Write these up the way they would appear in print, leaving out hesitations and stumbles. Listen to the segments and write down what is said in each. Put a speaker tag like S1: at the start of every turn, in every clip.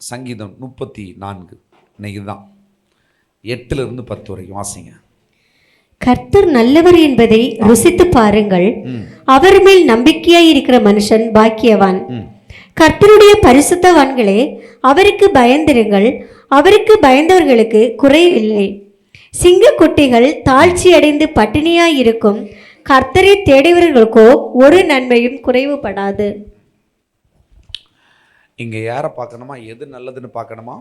S1: சங்கீதம் 34 இன்னைக்கு தான் 8 to 10 வரைக்கும் வாசிங்க.
S2: கர்த்தர் நல்லவர் என்பதை ருசித்து பாருங்கள், அவர் மேல் நம்பிக்கையாய் இருக்கிற மனுஷன் பாக்கியவான். கர்த்தருடைய பரிசுத்தவான்களே, அவருக்கு பயந்திருங்கள், அவருக்கு பயந்தவர்களுக்கு குறைவில்லை. சிங்க குட்டிகள் தாழ்ச்சி அடைந்து பட்டினியாய் இருக்கும், கர்த்தரை தேடியவர்களுக்கோ ஒரு நன்மையும் குறைவுபடாது.
S1: இங்க யாரை பார்க்கணுமா? எது நல்லதுன்னு பார்க்கணுமா?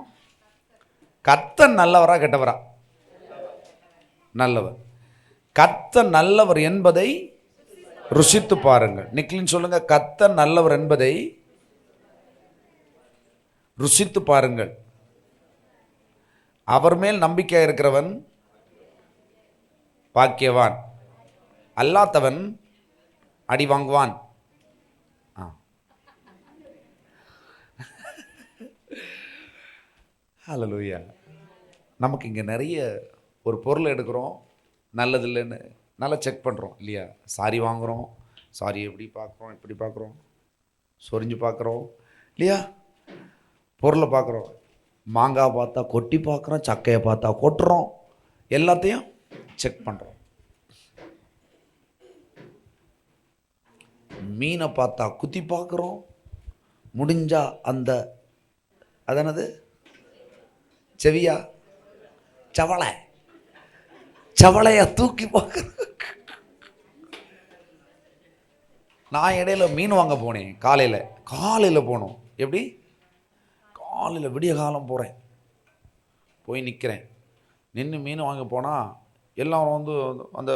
S1: கர்த்தர் நல்லவரா கெட்டவரா? நல்லவர். கர்த்தர் நல்லவர் என்பதை ருசித்து பாருங்கள். நிக்லின் சொல்லுங்க, கர்த்தர் நல்லவர் என்பதை ருசித்து பாருங்கள். அவர் மேல் நம்பிக்கை இருக்கிறவன் பாக்கியவான், அல்லாதவன் அடி வாங்குவான். ஹல்லேலூயா. நமக்கு இங்கே நிறைய ஒரு பொருள் எடுக்கிறோம், நல்லது இல்லைன்னு நல்லா செக் பண்ணுறோம் இல்லையா? சாரி வாங்குகிறோம், சாரி எப்படி பார்க்குறோம், எப்படி பார்க்குறோம், சொரிஞ்சு பார்க்குறோம் இல்லையா? பொருளை பார்க்குறோம், மாங்காய் பார்த்தா கொட்டி பார்க்குறோம், சக்கையை பார்த்தா கொட்டுறோம், எல்லாத்தையும் செக் பண்ணுறோம். மீனை பார்த்தா குத்தி பார்க்குறோம், முடிஞ்சா அந்த அதனது செவியா சவளை சவளையா தூக்கி பார்க்குறோம். நான் இடையில மீன் வாங்க போனேன், காலையில் போனோம். எப்படி? காலையில் விடிய காலம் போகிறேன், போய் நிற்கிறேன். நின்று மீன் வாங்க போனால் எல்லாரும் வந்து அந்த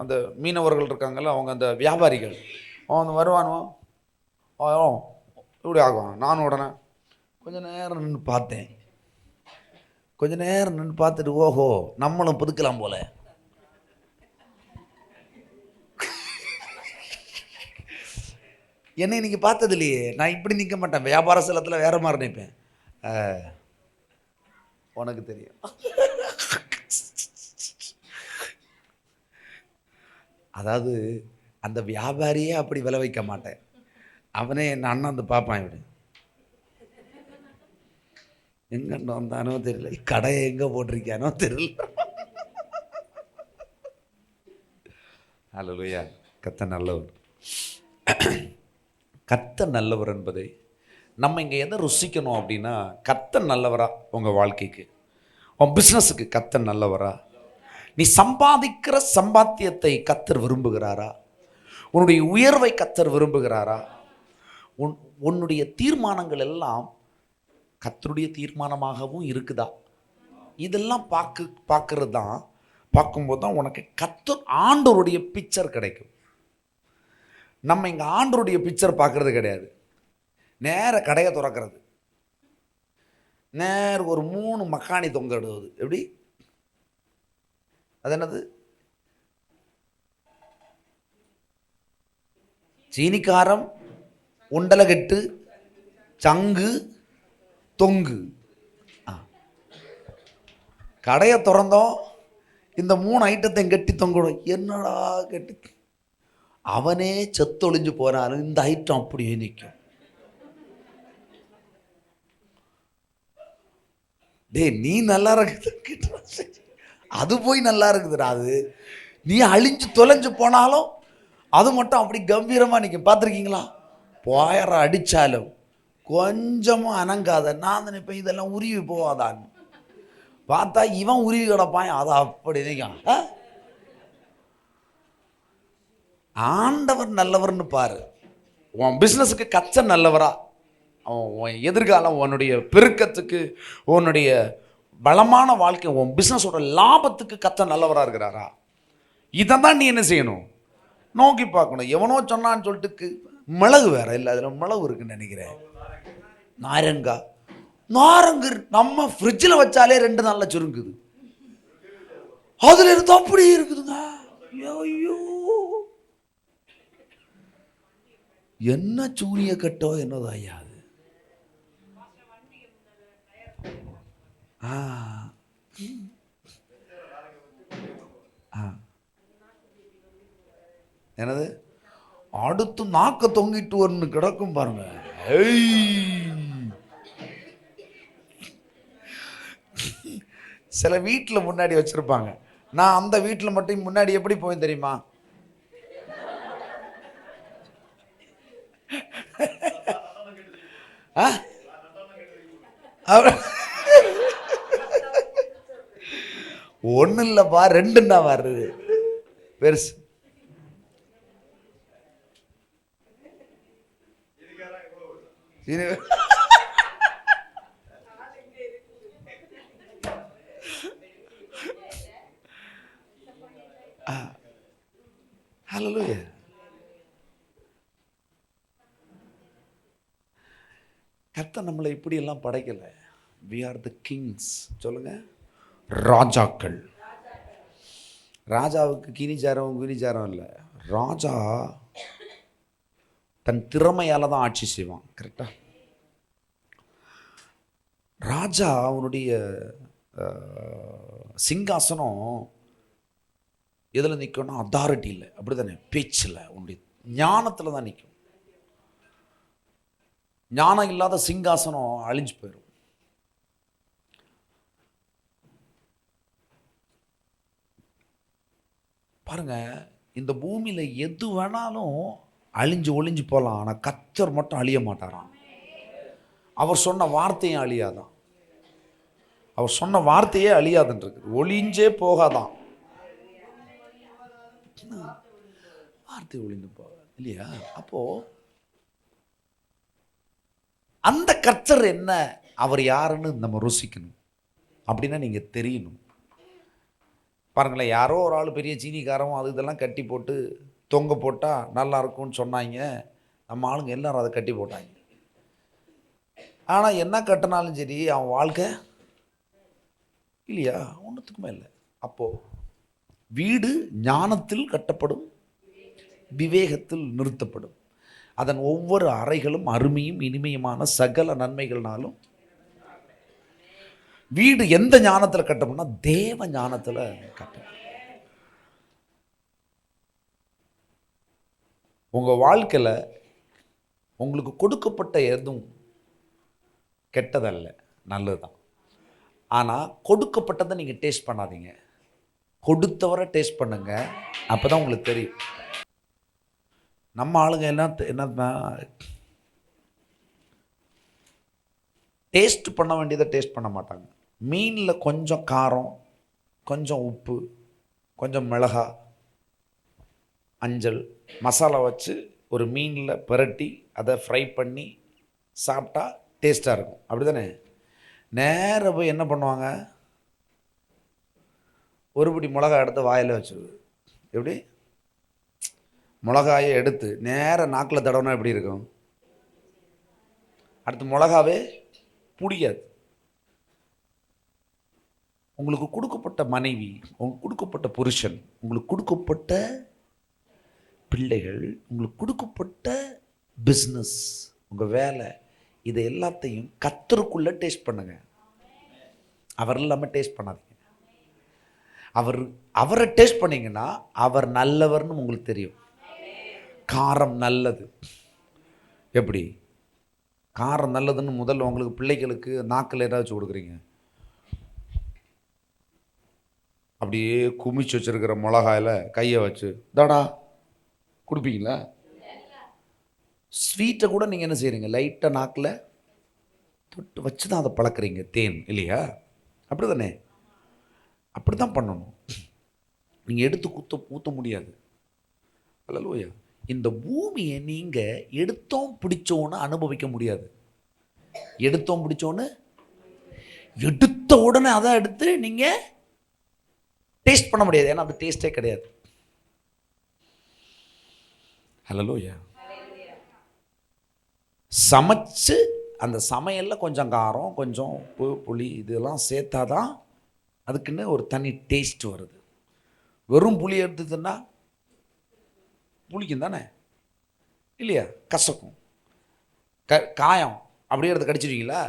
S1: அந்த மீனவர்கள் இருக்காங்கல்ல, அவங்க அந்த வியாபாரிகள் அவன் வருவானோ இப்படி ஆகுவாங்க. நானும் உடனே கொஞ்சம் நேரம் நின்று பார்த்தேன். கொஞ்ச நேரம் நின்று பார்த்துட்டு, ஓஹோ நம்மளும் புதுக்கலாம் போல. என்னை இன்னைக்கு பார்த்தது இல்லையே, நான் இப்படி நிற்க மாட்டேன், வியாபார ஸ்தலத்தில் வேற மாதிரி நிற்பேன். உனக்கு தெரியும். அதாவது அந்த வியாபாரியே அப்படி விலை வைக்க மாட்டேன், அவனே என் அண்ணன் வந்து பார்ப்பான், இப்படி எங்கே வந்தானோ தெரியல, கடையை எங்கே போட்டிருக்கானோ தெரியல. ஹல்லேலூயா. கர்த்தர் நல்லவர். கர்த்தர் நல்லவர் என்பதை நம்ம இங்கே எதை ருசிக்கணும் அப்படின்னா, கர்த்தர் நல்லவரா உங்கள் வாழ்க்கைக்கு, உன் பிஸ்னஸுக்கு கர்த்தர் நல்லவரா? நீ சம்பாதிக்கிற சம்பாத்தியத்தை கர்த்தர் விரும்புகிறாரா? உன்னுடைய உயர்வை கர்த்தர் விரும்புகிறாரா? உன்னுடைய தீர்மானங்கள் எல்லாம் கர்த்தருடைய தீர்மானமாகவும் இருக்குதா? இதெல்லாம் பார்க்கறது தான், பார்க்கும்போது தான் உனக்கு கர்த்தர் ஆண்டவருடைய பிக்சர் கிடைக்கும். நம்ம இங்கே ஆண்டவருடைய பிக்சர் பார்க்கறது கிடையாது. நேர கடையை திறக்கிறது, நேர ஒரு 3 மக்காணி தொங்கிடுவது. எப்படி? அது என்னது? சீனிக்காரம், உண்டலகட்டு, சங்கு, தொங்கு. கடையை திறந்தோம், இந்த 3 ஐட்டத்தையும் கட்டி தொங்கிடும். என்னடா கட்டி, அவனே செத்தொழிஞ்சு போனாலும் இந்த ஐட்டம் அப்படியே நிற்கும். டே நீ நல்லா இருக்குது, அது போய் நல்லா இருக்குதுடா. அது நீ அழிஞ்சு தொலைஞ்சு போனாலும் அது மட்டும் அப்படி கம்பீரமாக நிற்கும். பார்த்துருக்கீங்களா? போயற அடித்தாலும் கொஞ்சமும் அனங்காத. நான் நினைப்பேன் இதெல்லாம் உருவி போவாதான், பார்த்தா இவன் உருவி கிடப்பான், அதை அப்படி நிற்கும். ஆண்டவர் நல்லவர்னு பாரு. உன் பிஸ்னஸுக்கு கர்த்தர் நல்லவரா? உன் எதிர்காலம், உன்னுடைய பெருக்கத்துக்கு, உன்னுடைய பலமான வாழ்க்கை, உன் பிஸ்னஸோட லாபத்துக்கு கர்த்தர் நல்லவராக இருக்கிறாரா? இதை தான் நீ என்ன செய்யணும்? நோக்கி பார்க்கணும். எவனோ சொன்னான்னு சொல்லிட்டு மிளகு வேற இல்லை, அதில் மிளகு இருக்குன்னு நினைக்கிறேன். நாரங்கு நம்ம ஃப்ரிட்ஜில் வச்சாலே 2 நாளில் சுருங்குது, அதில் இருந்து அப்படி இருக்குதுங்க. ஐயோ என்ன சூரிய கட்டோ என்னதோ ஐயா அது. என்னது? அடுத்து நாக்க தொங்கிட்டு ஒன்று கிடக்கும் பாருங்க. சில வீட்டில் முன்னாடி வச்சிருப்பாங்க. நான் அந்த வீட்டில் மட்டும் முன்னாடி எப்படி போய் தெரியுமா? ஒன்றும் இல்லைப்பா, ரெண்டுன்னா வருது பெருசு. ஹல்லேலூயா. கர்த்தர் நம்மளை இப்படி எல்லாம் படைக்கல. we are the kings. சொல்லுங்க, ராஜாக்கள். ராஜாவுக்கு கினிச்சாரம் இல்லை. ராஜா தன் திறமையால தான் ஆட்சி செய்வான். கரெக்டா? ராஜா அவனுடைய சிங்காசனம் எதில் நிற்கும்னா அத்தாரிட்டி இல்லை, அப்படி தானே, பேச்சில், உன்னுடைய ஞானத்தில் தான் நிற்கும். ஞானம் இல்லாத சிங்காசனம் அழிஞ்சு போயிடும். பாருங்க, இந்த பூமியில் எது வேணாலும் அழிஞ்சு ஒளிஞ்சு போகலாம், ஆனால் கர்த்தர் மட்டும் அழிய மாட்டாராம். அவர் சொன்ன வார்த்தையும் அழியாதான். அவர் சொன்ன வார்த்தையே அழியாதுன்றது, ஒளிஞ்சே போகாதான். வார்த்தை ஒளிந்து போகாது இல்லையா? அப்போ அந்த கர்த்தர் என்ன, அவர் யாருன்னு நம்ம ருசிக்கணும். அப்படின்னா நீங்க தெரியணும். பாருங்களேன், யாரோ ஒரு ஆள் பெரிய சீனிக்காரம் அது இதெல்லாம் கட்டி போட்டு தொங்க போட்டால் நல்லா இருக்கும்னு சொன்னாங்க. நம்ம ஆளுங்க எல்லாரும் அதை கட்டி போட்டாங்க. ஆனால் என்ன கட்டினாலும் சரி அவன் வாழ்க்கை இல்லையா, ஒன்றுத்துக்குமே இல்லை. அப்போது வீடு ஞானத்தில் கட்டப்படும், விவேகத்தில் நிறுத்தப்படும். அதன் ஒவ்வொரு அறைகளும் அருமையும் இனிமையுமான சகல நன்மைகள்னாலும். வீடு எந்த ஞானத்தில் கட்டப்படும்னா தேவ ஞானத்தில் கட்டப்படும். உங்கள் வாழ்க்கையில் உங்களுக்கு கொடுக்கப்பட்ட எதுவும் கெட்டதல்ல, நல்லது தான். ஆனால் கொடுக்கப்பட்டதை நீங்கள் டேஸ்ட் பண்ணாதீங்க, கொடுத்தவரை டேஸ்ட் பண்ணுங்க. அப்போ தான் உங்களுக்கு தெரியும். நம்ம ஆளுங்க என்ன டேஸ்ட் பண்ண வேண்டியதை டேஸ்ட் பண்ண மாட்டாங்க. மீனில் கொஞ்சம் காரம், கொஞ்சம் உப்பு, கொஞ்சம் மிளகா, அஞ்சல், மசாலா வச்சு ஒரு மீனில் புரட்டி அதை ஃப்ரை பண்ணி சாப்பிட்டா டேஸ்ட்டாக இருக்கும். அப்படி தானே? நேராக போய் என்ன பண்ணுவாங்க, ஒரு பிடி மிளகா எடுத்து வாயில் வச்சுருது. எப்படி? மிளகாயை எடுத்து நேராக நாக்கில் தடவைனா எப்படி இருக்கும்? அடுத்து மிளகாவே பிடிக்காது. உங்களுக்கு கொடுக்கப்பட்ட மனைவி, உங்களுக்கு கொடுக்கப்பட்ட புருஷன், உங்களுக்கு கொடுக்கப்பட்ட பிள்ளைகள், உங்களுக்கு கொடுக்கப்பட்ட பிஸ்னஸ், உங்கள் வேலை, இதை எல்லாத்தையும் கர்த்தருக்குள்ளே டேஸ்ட் பண்ணுங்க. அவர் இல்லாமல் டேஸ்ட் பண்ணாதீங்க. அவரை டேஸ்ட் பண்ணிங்கன்னா அவர் நல்லவர்னு உங்களுக்கு தெரியும். காரம் நல்லது. எப்படி காரம் நல்லதுன்னு முதல்ல உங்களுக்கு பிள்ளைகளுக்கு நாக்கில் ஏதாச்சும் கொடுக்குறீங்க? அப்படியே குமிச்சு வச்சுருக்கிற மிளகாயில் கையை வச்சு தாடா கொடுப்பீங்களா? ஸ்வீட்டை கூட நீங்கள் என்ன செய்கிறீங்க, லைட்டாக நாக்கில் தொட்டு வச்சு தான் அதை பழக்கிறீங்க. தேன் இல்லையா? அப்படி தானே? அப்படி தான் பண்ணணும். நீங்கள் எடுத்து ஊற்ற முடியாது. அல்லேலூயா. இந்த பூமியை நீங்கள் எடுத்தோம் பிடிச்சோன்னு அனுபவிக்க முடியாது. எடுத்தோம் பிடிச்சோன்னு எடுத்த உடனே அதை எடுத்து நீங்கள் டேஸ்ட் பண்ண முடியாது. ஏன்னா அது டேஸ்டே கிடையாது. அல்லேலூயா. சமைச்சு அந்த சமையலில் கொஞ்சம் காரம், கொஞ்சம் உப்பு, புளி இதெல்லாம் சேர்த்தாதான் அதுக்குன்னு ஒரு தனி டேஸ்ட் வருது. வெறும் புளி எடுத்துதுன்னா புளிக்கும் தானே இல்லையா? கசக்கும். காயம் அப்படியே எடுத்து கடிச்சிருவீங்களா?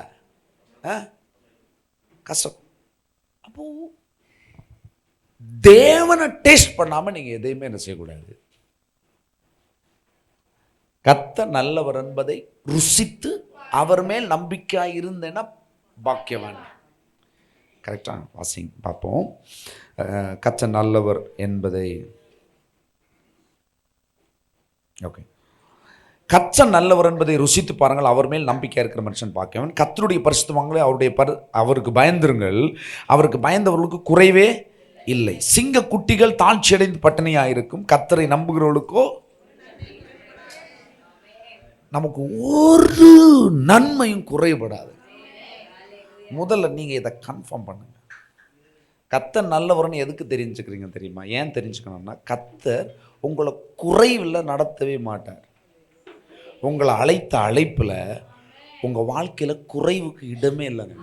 S1: கசக்கும். அப்போது தேவனை டேஸ்ட் பண்ணாமல் நீங்கள் எதையுமே என்ன செய்யக்கூடாது. கர்த்தர் நல்லவர் என்பதை ருசித்து அவர் மேல் நம்பிக்கையாக இருந்தேன்னா பாக்கியவான். கரெக்டாக வாசிங் பார்ப்போம். கர்த்தர் நல்லவர் என்பதை, ஓகே, கர்த்தர் நல்லவர் என்பதை ருசித்து பாருங்கள், அவர் மேல் நம்பிக்கையாக இருக்கிற மனுஷன் பார்க்கவன். கர்த்தருடைய பரிசுத்தவான்களே அவருக்கு பயந்திருங்கள், அவருக்கு பயந்தவர்களுக்கு குறைவே இல்லை. சிங்க குட்டிகள் தாழ்ச்சியடைந்து பட்டினியாக இருக்கும், கர்த்தரை நம்புகிறவர்களுக்கோ நமக்கு ஒரு நன்மையும் குறைபடாது. முதல்ல நீங்கள் இதை கன்ஃபார்ம் பண்ணுங்க. கர்த்தர் நல்லவர்னு எதுக்கு தெரிஞ்சுக்கிறீங்க தெரியுமா? ஏன் தெரிஞ்சுக்கணும்னா, கர்த்தர் உங்களை குறைவில் நடத்தவே மாட்டார். உங்களை அழைத்த அழைப்பில் உங்கள் வாழ்க்கையில் குறைவுக்கு இடமே இல்லைங்க.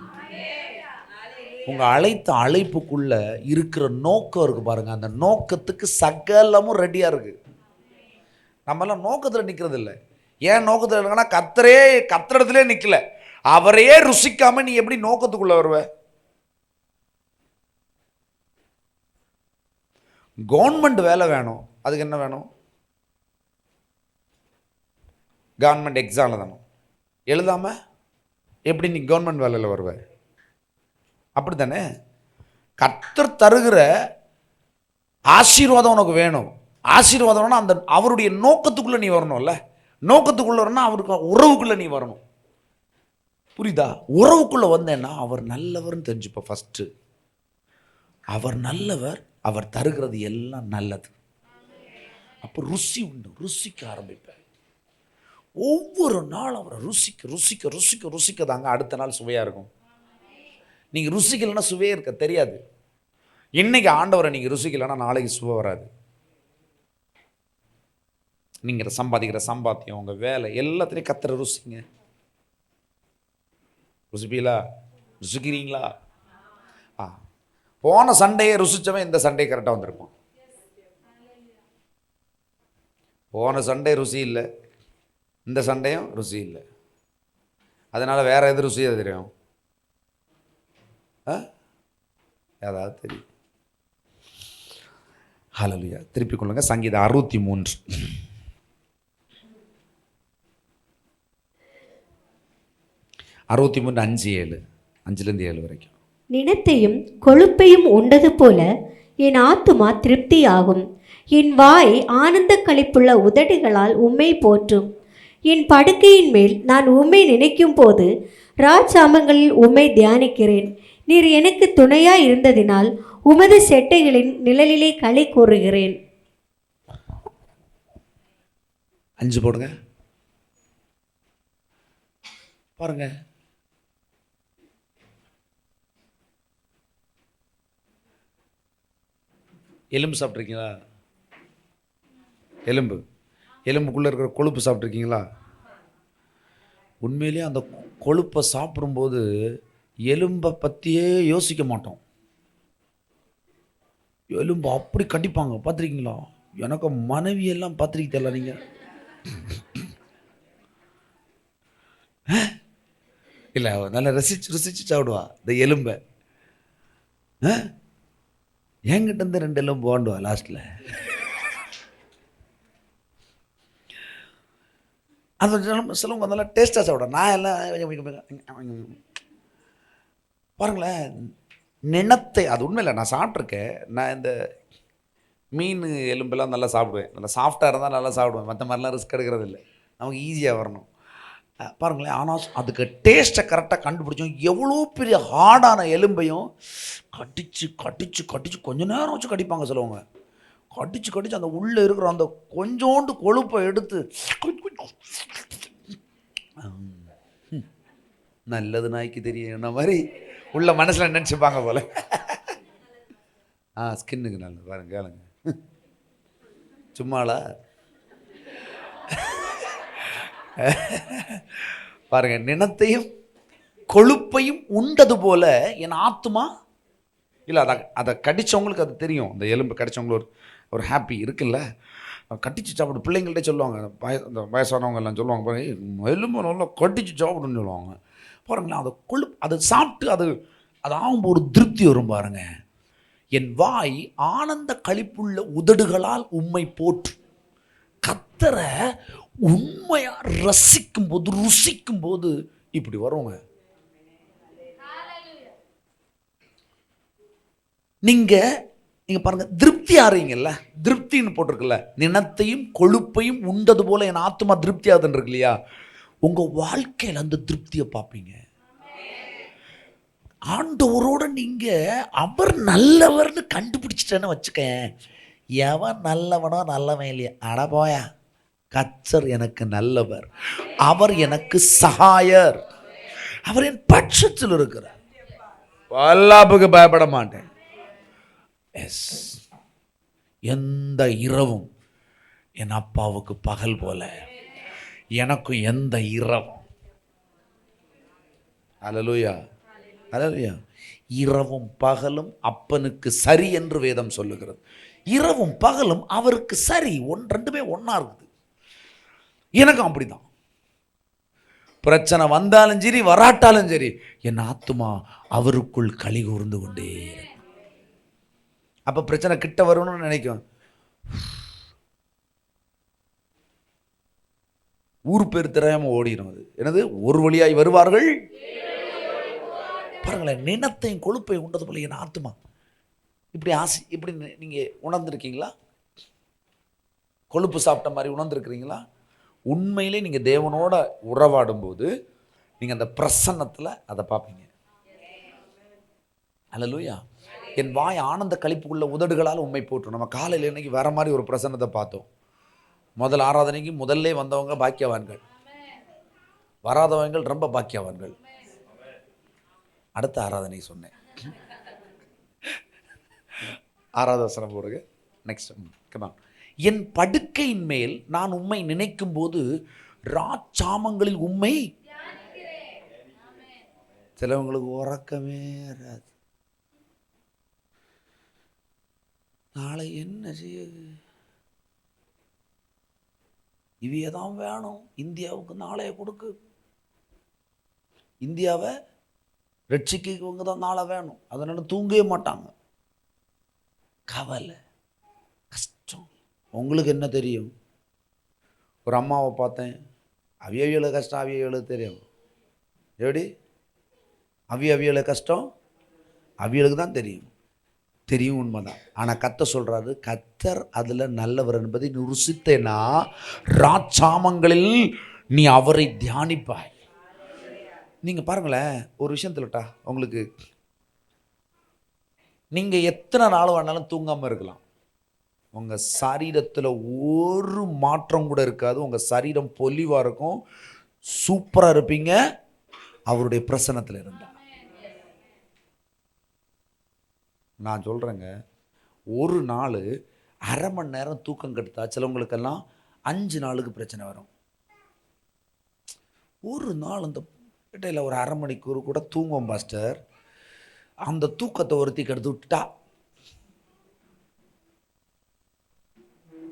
S1: உங்கள் அழைத்த அழைப்புக்குள்ளே இருக்கிற நோக்கம் இருக்குது பாருங்கள், அந்த நோக்கத்துக்கு சகலமும் ரெடியாக இருக்குது. நம்மளாம் நோக்கத்தில் நிற்கிறது இல்லை. ஏன் நோக்கத்தில் இல்லைன்னா, கர்த்தரிடத்திலே நிற்கல, அவரையே ருசிக்காம நீ எப்படி நோக்கத்துக்குள்ள வருவ? கவர்மெண்ட் வேலை வேணும், அதுக்கு என்ன வேணும்? கவர்மெண்ட் எக்ஸாம் எழுதணும். எழுதாம எப்படி நீ கவர்மெண்ட் வேலையில் வருவ? அப்படி தானே? கர்த்தர் தருகிற ஆசீர்வாதம் உனக்கு வேணும். ஆசீர்வாதம்னா அந்த அவருடைய நோக்கத்துக்குள்ள நீ வரணும்ல. நோக்கத்துக்குள்ள வரணும்னா அவருக்கு உறவுக்குள்ள நீ வரணும். புரியுதா? உறவுக்குள்ள வந்தேன்னா அவர் நல்லவர்னு தெரிஞ்சுப்ப. ஃபர்ஸ்ட் அவர் நல்லவர், அவர் தருகிறது எல்லாம் நல்லது. அப்போ ருசி உண்டு, ருசிக்க ஆரம்பிப்பேன். ஒவ்வொரு நாளும் அவரை ருசிக்க ருசிக்க ருசிக்க ருசிக்க தாங்க அடுத்த நாள் சுவையாக இருக்கும். நீங்கள் ருசிக்கலைன்னா சுவையே இருக்க தெரியாது. இன்னைக்கு ஆண்டவரை நீங்கள் ருசிக்கலைன்னா நாளைக்கு சுவை வராது. நீங்கள் சம்பாதிக்கிற சம்பாத்தியம், உங்கள் வேலை எல்லாத்துலேயும் கர்த்தரை ருசிங்க. ருசிப்பீங்களா? ருசிக்கிறீங்களா? போன சண்டையை ருசிச்சவன் இந்த சண்டே கரெக்டாக வந்திருப்பான். போன சண்டே ருசி இல்லை, இந்த சண்டையும் ருசி இல்லை. அதனால் வேற எது ருசி அது தெரியும்? ஏதாவது தெரியும்? ஹல்லேலூயா. திருப்பிக் கொள்ளுங்க. சங்கீதம் 63 63:5-7, 5-7 வரைக்கும்.
S2: நினத்தையும் கொழுப்பையும் உண்டது போல என் ஆத்துமா திருப்தியாகும். என் வாய் ஆனந்த களிப்புள்ள உதடுகளால் உம்மை போற்றும். என் படுக்கையின் மேல் நான் உம்மை நினைக்கும் போது ராஜாமங்களில் உம்மை தியானிக்கிறேன். நீர் எனக்கு துணையாய் இருந்ததினால் உமது செட்டைகளின் நிழலிலே களி கூறுகிறேன்.
S1: 5 போடுங்க பாருங்க. எலும்பு சாப்பிட்ருக்கீங்களா? எலும்புக்குள்ளே இருக்கிற கொழுப்பு சாப்பிட்ருக்கீங்களா? உண்மையிலேயே அந்த கொழுப்பை சாப்பிடும்போது எலும்பை பற்றியே யோசிக்க மாட்டோம். எலும்பு அப்படி கடிப்பாங்க, பார்த்துருக்கீங்களா? எனக்கு மனைவியெல்லாம் பார்த்துருக்கீங்க தெரியல நீங்கள்? இல்லை, நல்லா ருசிச்சு சாப்பிடுவா இந்த எலும்பை. என்கிட்ட இருந்து 2 எலும்பு வாண்டுவா லாஸ்ட்டில். அந்த சிலவங்க அதெல்லாம் டேஸ்ட்டாக சாப்பிட, நான் எல்லாம் பாருங்களேன். நினத்தை, அது உண்மை இல்லை, நான் சாப்பிட்ருக்கேன். நான் இந்த மீன் எலும்பெல்லாம் நல்லா சாப்பிடுவேன். நல்லா சாஃப்டாக இருந்தால் நல்லா சாப்பிடுவேன். மற்ற மாதிரிலாம் ரிஸ்க் எடுக்கிறது இல்லை, நமக்கு ஈஸியாக வரணும் பாருங்களேன். ஆனால் அதுக்கு டேஸ்ட்டை கரெக்டாக கண்டுபிடிச்சோம். எவ்வளோ பெரிய ஹார்டான எலும்பையும் கடிச்சு கடிச்சு கடிச்சு கொஞ்ச நேரம் வச்சு கடிப்பாங்க சிலவங்க. கடிச்சு கடிச்சு அந்த உள்ளே இருக்கிற அந்த கொஞ்சோண்டு கொழுப்பை எடுத்து நல்லது நாய்க்கு தெரியும் மாதிரி உள்ள மனசில் நினச்சிப்பாங்க போல. ஸ்கின்னுக்கு நல்லது பாருங்க, கேளுங்க. சும்மாளா பாருங்க. நினத்தையும் கொழுப்பையும் உண்டது போல என் ஆத்துமா இல்லை. அதை கடித்தவங்களுக்கு அது தெரியும். அந்த எலும்பு கடித்தவங்களுக்கு ஒரு ஹாப்பி இருக்குல்ல. கடிச்சு சாப்பிடு. பிள்ளைங்கள்ட்ட சொல்லுவாங்க, இந்த வயசானவங்க எல்லாம் சொல்லுவாங்க, பாருங்க எலும்பு நல்லா கடிச்சு சாப்பிடுன்னு சொல்லுவாங்க. பாருங்களேன், அந்த கொழுப்பு அதை சாப்பிட்டு அது ஆகும்போது ஒரு திருப்தி வரும் பாருங்க. என் வாய் ஆனந்த களிப்புள்ள உதடுகளால் உம்மை போற்று. கர்த்தரை உண்மையா ரசிக்கும் போது, ருசிக்கும் போது இப்படி வருவாங்க. நீங்க பாருங்க, திருப்தி ஆறீங்கல்ல, திருப்தின்னு போட்டிருக்குல்ல, நினத்தையும் கொழுப்பையும் உண்டது போல என் ஆத்மா திருப்தி ஆகுதுன்னு இருக்கு இல்லையா? உங்க வாழ்க்கையில் அந்த திருப்தியை பார்ப்பீங்க. ஆண்டவரோட நீங்க அவர் நல்லவர்னு கண்டுபிடிச்சிட்டேன்னு வச்சுக்க, எவன் நல்லவனோ நல்லவன் இல்லையா, அட போயா, கர்த்தர் எனக்கு நல்லவர், அவர் எனக்கு சகாயர், அவர் என் பட்சத்தில் இருக்கிறார், வல்லாப்புக்கு பயப்பட மாட்டேன். எஸ், எந்த இரவும் என் அப்பாவுக்கு பகல் போல எனக்கும் எந்த இரவும். அல்லேலூயா, அல்லேலூயா. இரவும் பகலும் அப்பனுக்கு சரி என்று வேதம் சொல்லுகிறது. இரவும் பகலும் அவருக்கு சரி, ரெண்டுமே ஒன்றா இருக்குது. எனக்கும் அப்படிதான். பிரச்சனை வந்தாலும் சரி வராட்டாலும் சரி என் ஆத்துமா அவருக்குள் களி கூர்ந்து கொண்டே. அப்போ பிரச்சனை கிட்ட வரணும்னு நினைக்கும், ஊர் பேர் தெரியாம ஓடிடும். அது என்னது, ஒரு வழியாய் வருவார்கள். பாருங்களேன், நினத்தையும் கொழுப்பை உண்டது போல என் ஆத்துமா. இப்படி ஆசை, இப்படி நீங்க உணர்ந்திருக்கீங்களா? கொழுப்பு சாப்பிட்ட மாதிரி உணர்ந்திருக்கிறீங்களா? உண்மையிலே நீங்க தேவனோட உறவாடும் போது நீங்க அந்த பிரசன்னத்தில் அதை பார்ப்பீங்க. அல்லேலூயா. என் வாய் ஆனந்த களிப்புக்குள்ள உதடுகளால் உண்மை போற்றும். நம்ம காலையில் இன்னைக்கு வேற மாதிரி ஒரு பிரசன்னத்தை பார்த்தோம். முதல் ஆராதனைக்கு முதல்ல வந்தவங்க பாக்கியவான்கள், வராதவங்கள் ரொம்ப பாக்கியவான்கள். அடுத்த ஆராதனை சொன்னேன், ஆராதனை போடுங்க. Next come on. என் படுக்கையின் மேல் நான் உம்மை நினைக்கும் போது ராச்சாமங்களில் உம்மை. சிலவங்களுக்கு உறக்கமே வராது. நாளை என்ன செய்யுது, இவையதான் வேணும், இந்தியாவுக்கு நாளைய கொடுக்கு, இந்தியாவை ரட்சிக்கவங்க தான் நாளை வேணும், அதனால தூங்கவே மாட்டாங்க. கவலை, கஷ்டம். உங்களுக்கு என்ன தெரியும்? ஒரு அம்மாவை பார்த்தேன், அவியவியல கஷ்டம் அவியவியலுக்கு தெரியும். எப்படி அவியவியல கஷ்டம் அவியலுக்கு தான் தெரியும், தெரியும், உண்மைதான். ஆனால் கர்த்தர் சொல்றாரு, கர்த்தர் அதில் நல்லவர் என்பதை நீ ருசித்தேனா ராச்சாமங்களில் நீ அவரை தியானிப்பாய். நீங்கள் பாருங்களேன், ஒரு விஷயம் சொல்லட்டா உங்களுக்கு, நீங்கள் எத்தனை நாள் வேணாலும் தூங்காமல் இருக்கலாம், உங்கள் சரீரத்தில் ஒரு மாற்றம் கூட இருக்காது, உங்கள் சரீரம் பொலிவாக இருக்கும், சூப்பராக இருப்பீங்க அவருடைய பிரசன்னத்தில் இருந்தால். நான் சொல்கிறேங்க, ஒரு நாள் அரை மணி நேரம் தூக்கம் கெடுத்தா சிலவங்களுக்கெல்லாம் 5 நாளுக்கு பிரச்சனை வரும். ஒரு நாள் அந்த இடையில ஒரு அரை மணிக்கூர் கூட தூங்குவோம் பாஸ்டர், அந்த தூக்கத்தை ஒருத்தி கெடுத்து விட்டுட்டா.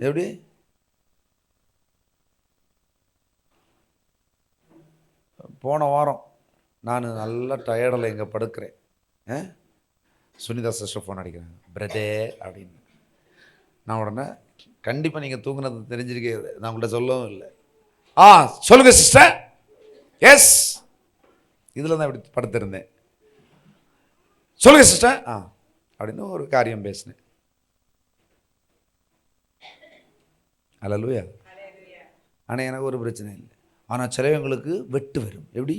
S1: எப்படி? போன வாரம் நான் நல்லா டயர்டில் எங்கே படுக்கிறேன், சுனிதா சிஸ்டர் ஃபோன் அடிக்கிறேன், பிரதே அப்படின்னு. நான் உடனே கண்டிப்பாக நீங்கள் தூங்குனது தெரிஞ்சிருக்கே, நான் உங்கள்கிட்ட சொல்லவும் இல்லை. சொல்லுங்க சிஸ்டர். எஸ், இதில் தான் இப்படி படுத்திருந்தேன். சொல்லுங்க சிஸ்டர். அப்படின்னு ஒரு காரியம் பேசினேன். அல்லேலூயா. ஆனால் எனக்கு ஒரு பிரச்சனை இல்லை. ஆனால் சிலவங்களுக்கு வெட்டு வரும். எப்படி?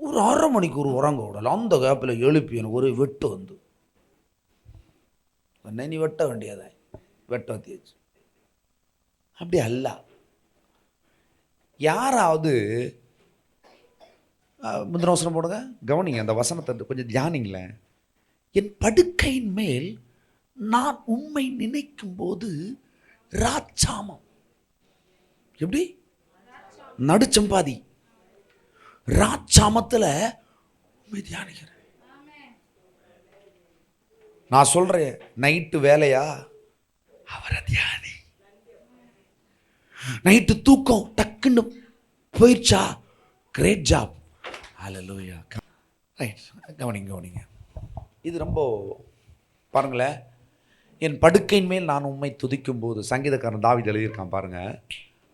S1: ஒரு அரை மணிக்கு ஒரு உறங்க விடல, அந்த கேப்பில் எழுப்பி எனக்கு ஒரு வெட்டு வந்து, நீ வெட்ட வேண்டியதை வெட்ட வத்தியாச்சு. அப்படி அல்ல. யாராவது முந்தின வசனம் போடுங்க, கவனிங்க, அந்த வசனத்தை கொஞ்சம் தியானிங்களேன். என் படுக்கையின் மேல் நான் உம்மை நினைக்கும் போது ராச்சாமம். எப்படி? நடுச்சம்பாதி ராச்சாமத்தில் உண்மை தியானிக்கிறேன். நான் சொல்றேன், நைட்டு வேலையா அவரை தியானி. நைட்டு தூக்கம் டக்குன்னு போயிடுச்சா, கிரேட் ஜாப். ஹல்லேலூயா. ரைட், கவனிங்க. இது ரொம்ப பாருங்களேன். என் படுக்கையின் மேல் நான் உம்மை துதிக்கும் போது, சங்கீதக்காரன் தாவீது எழுதியிருக்கான் பாருங்க,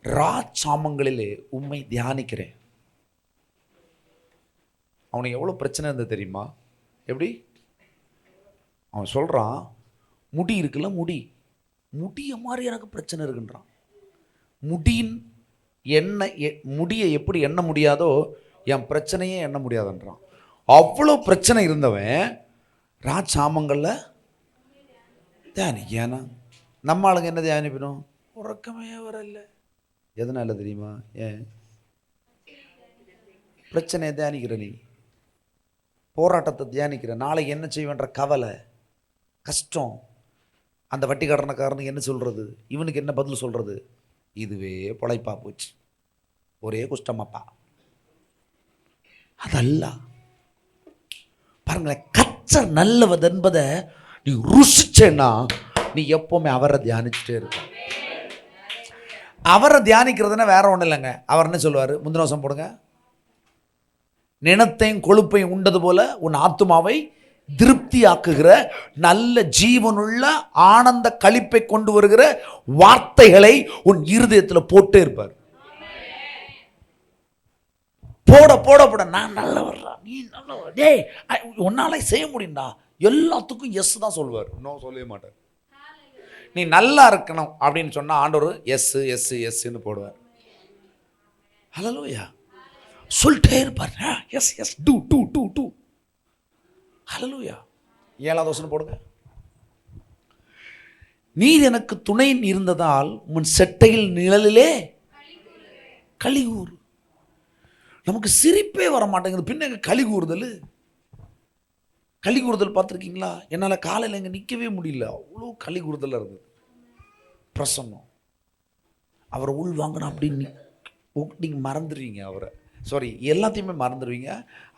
S1: ராச்சாமங்களிலே உம்மை தியானிக்கிறேன். அவனுக்கு எவ்வளோ பிரச்சனை இருந்தது தெரியுமா? எப்படி? அவன் சொல்கிறான், முடி இருக்குல்ல, முடிய மாதிரி எனக்கு பிரச்சனை இருக்குன்றான். முடியின் முடியை எப்படி எண்ண முடியாதோ என் பிரச்சனையே எண்ண முடியாதுன்றான். அவ்வளோ பிரச்சனை இருந்தவன் ராஜாமங்களில் தியானிக்கானா. நம்ம ஆளுங்க என்ன தியானிக்கணும்? உறக்கமே வரல. எதனால தெரியுமா? ஏன் பிரச்சனையை தியானிக்கிற, நீ போராட்டத்தை தியானிக்கிற, நாளைக்கு என்ன செய்வேன்ற கவலை, கஷ்டம். அந்த வட்டிக்காரனுக்காரனுக்கு என்ன சொல்கிறது, இவனுக்கு என்ன பதில் சொல்கிறது, இதுவே பொழைப்பா போச்சு, ஒரே குஷ்டமாப்பா. அதல்ல பாருங்களேன், கர்த்தர் நல்லவர் என்பதை நீ ருசிச்சேன்னா நீ எப்பவுமே அவரை தியானிச்சுட்டே இருக்க. அவரை தியானிக்கிறதுனா வேற ஒன்றும் இல்லைங்க. அவர் என்ன சொல்லுவார்? முந்தின வருஷம் போடுங்க, நினத்தையும் கொழுப்பையும் உண்டது போல உன் ஆத்துமாவை திருப்தி ஆக்குகிற நல்ல ஜீவனுள்ள ஆனந்த களிப்பை கொண்டு வருகிற வார்த்தைகளை உன் இருதயத்தில் போட்டே இருப்பார். போட போட போட நான் நல்லவர்டா, நீ நல்லவர், டேய் உன்னால செய்ய முடியும்டா, எல்லாத்துக்கும் எஸ் தான் சொல்லுவார், நோ சொல்லவே மாட்டார். நீ நல்லா இருக்கணும் அப்படின்னு சொன்னா ஆண்டவர் எஸ் எஸ் எஸ்ன்னு போடுவார். ஹல்லேலூயா. சொல்லிட்டே இருப்பார், எஸ் எஸ் டூ டூ டூ டூ. ஹல்லேலூயா. 7வது வசனம் போடுங்க. நீர் எனக்கு துணை இருந்ததால் உன் செட்டையில் நிழலிலே களிகூர். நமக்கு சிரிப்பே வர மாட்டேங்குது, பின்ன களி கூறுதல். களி கூறுதல் பார்த்துருக்கீங்களா? என்னால் காலையில் இங்கே நிற்கவே முடியல, அவ்வளோ களி கூறுதலாக இருந்தது. பிரசன்னம், அவரை உள் வாங்கினா அப்படின்னு நீங்கள் மறந்துடுவீங்க அவரை, சாரி எல்லாத்தையுமே மறந்துடுவீங்க,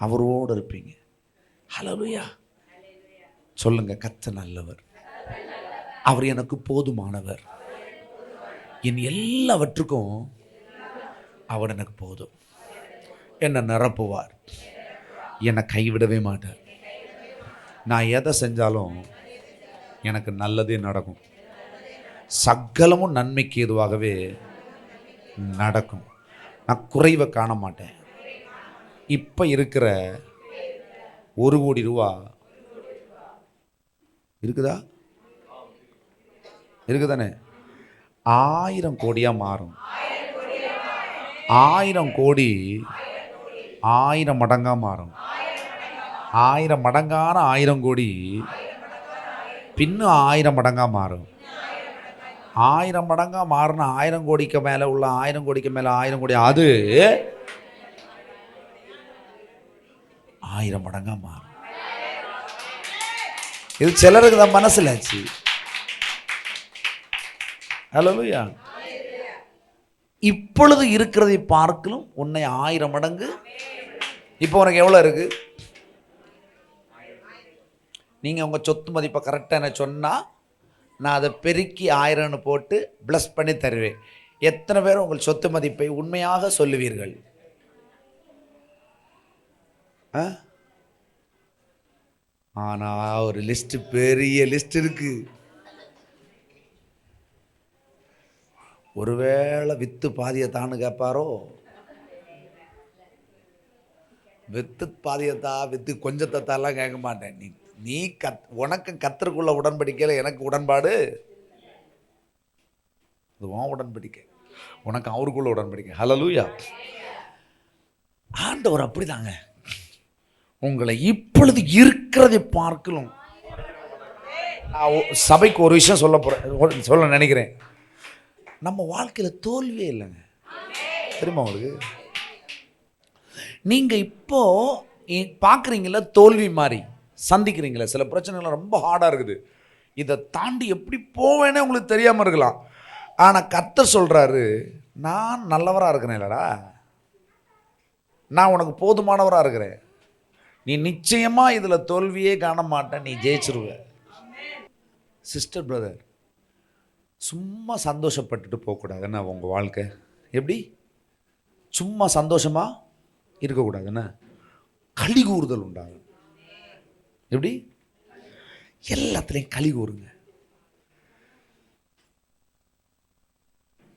S1: அவரோடு இருப்பீங்க. ஹல்லேலூயா. சொல்லுங்க, கர்த்தர் நல்லவர், அவர் எனக்கு போதுமானவர், என் எல்லாவற்றுக்கும் அவர் எனக்கு போதும், என்னை நிரப்புவார், என்னை கைவிடவே மாட்டார். நான் எதை செஞ்சாலும் எனக்கு நல்லதே நடக்கும், சகலமும் நன்மைக்கு ஏதுவாகவே நடக்கும். நான் குறைவை காண மாட்டேன். இப்போ இருக்கிற 1 கோடி ரூபா இருக்குதா? இருக்குதானே? 1000 கோடியாக மாறும். 1000 கோடி 1000 மடங்காக மாறும். 1000 மடங்கான 1000 கோடி பின்னும் 1000 மடங்காக மாறும். 1000 மடங்காக மாறின 1000 கோடிக்கு மேலே உள்ள 1000 கோடிக்கு மேலே 1000 கோடி, அது 1000 மடங்காக மாறும். இது சிலருக்கு தான் மனசில் ஆச்சு. ஹல்லேலூயா. இப்பொழுது இருக்கிறதை பார்க்கலும் உன்னை 1000 மடங்கு. இப்போ உனக்கு எவ்வளோ இருக்கு? நீங்கள் உங்கள் சொத்து மதிப்பை கரெக்டாக என்ன சொன்னால் நான் அதை பெருக்கி 1000ன்னு போட்டு ப்ளஸ் பண்ணி தருவேன். எத்தனை பேர் உங்கள் சொத்து மதிப்பை உண்மையாக சொல்லுவீர்கள்? ஆனால் ஒரு லிஸ்ட், பெரிய லிஸ்ட் இருக்கு. ஒருவேளை வித்து பாதியத்தான்னு கேட்பாரோ? வித்து பாதியத்தா, வித்து கொஞ்சத்தத்தாலாம் கேட்க மாட்டேன். நீ உனக்கு கர்த்தருக்குள்ள உடன்படிக்கையில் எனக்கு உடன்பாடு, அது உன் உடன்படிக்கை, உனக்கு அவருக்குள்ள உடன்படிக்கை. ஹல்லேலூயா. ஆண்டவர் அப்படிதாங்க உங்களை இப்பொழுது இருக்கிறதை பார்க்கலும். சபைக்கு ஒரு விஷயம் சொல்ல நினைக்கிறேன். நம்ம வாழ்க்கையில் தோல்வியே இல்லைங்க, தெரியுமா உங்களுக்கு? நீங்கள் இப்போ பார்க்குறீங்களா தோல்வி மாதிரி சந்திக்கிறீங்களா? சில பிரச்சனைகள் ரொம்ப ஹார்டாக இருக்குது, இதை தாண்டி எப்படி போவேனே உங்களுக்கு தெரியாமல் இருக்கலாம். ஆனால் கர்த்தர் சொல்கிறாரு, நான் நல்லவராக இருக்கிறேன் இல்லடா, நான் உனக்கு போதுமானவராக இருக்கிறேன், நீ நிச்சயமாக இதில் தோல்வியே காண மாட்டேன், நீ ஜெயிச்சிருவ. சிஸ்டர் பிரதர், சும்மா சந்தோஷப்பட்டுட்டு போகக்கூடாதுன்னா உங்கள் வாழ்க்கை எப்படி? சும்மா சந்தோஷமாக இருக்கக்கூடாதுன்னா களி கூறுதல் உண்டாகும். எப்படி? எல்லாத்துலேயும் களி கூறுங்க.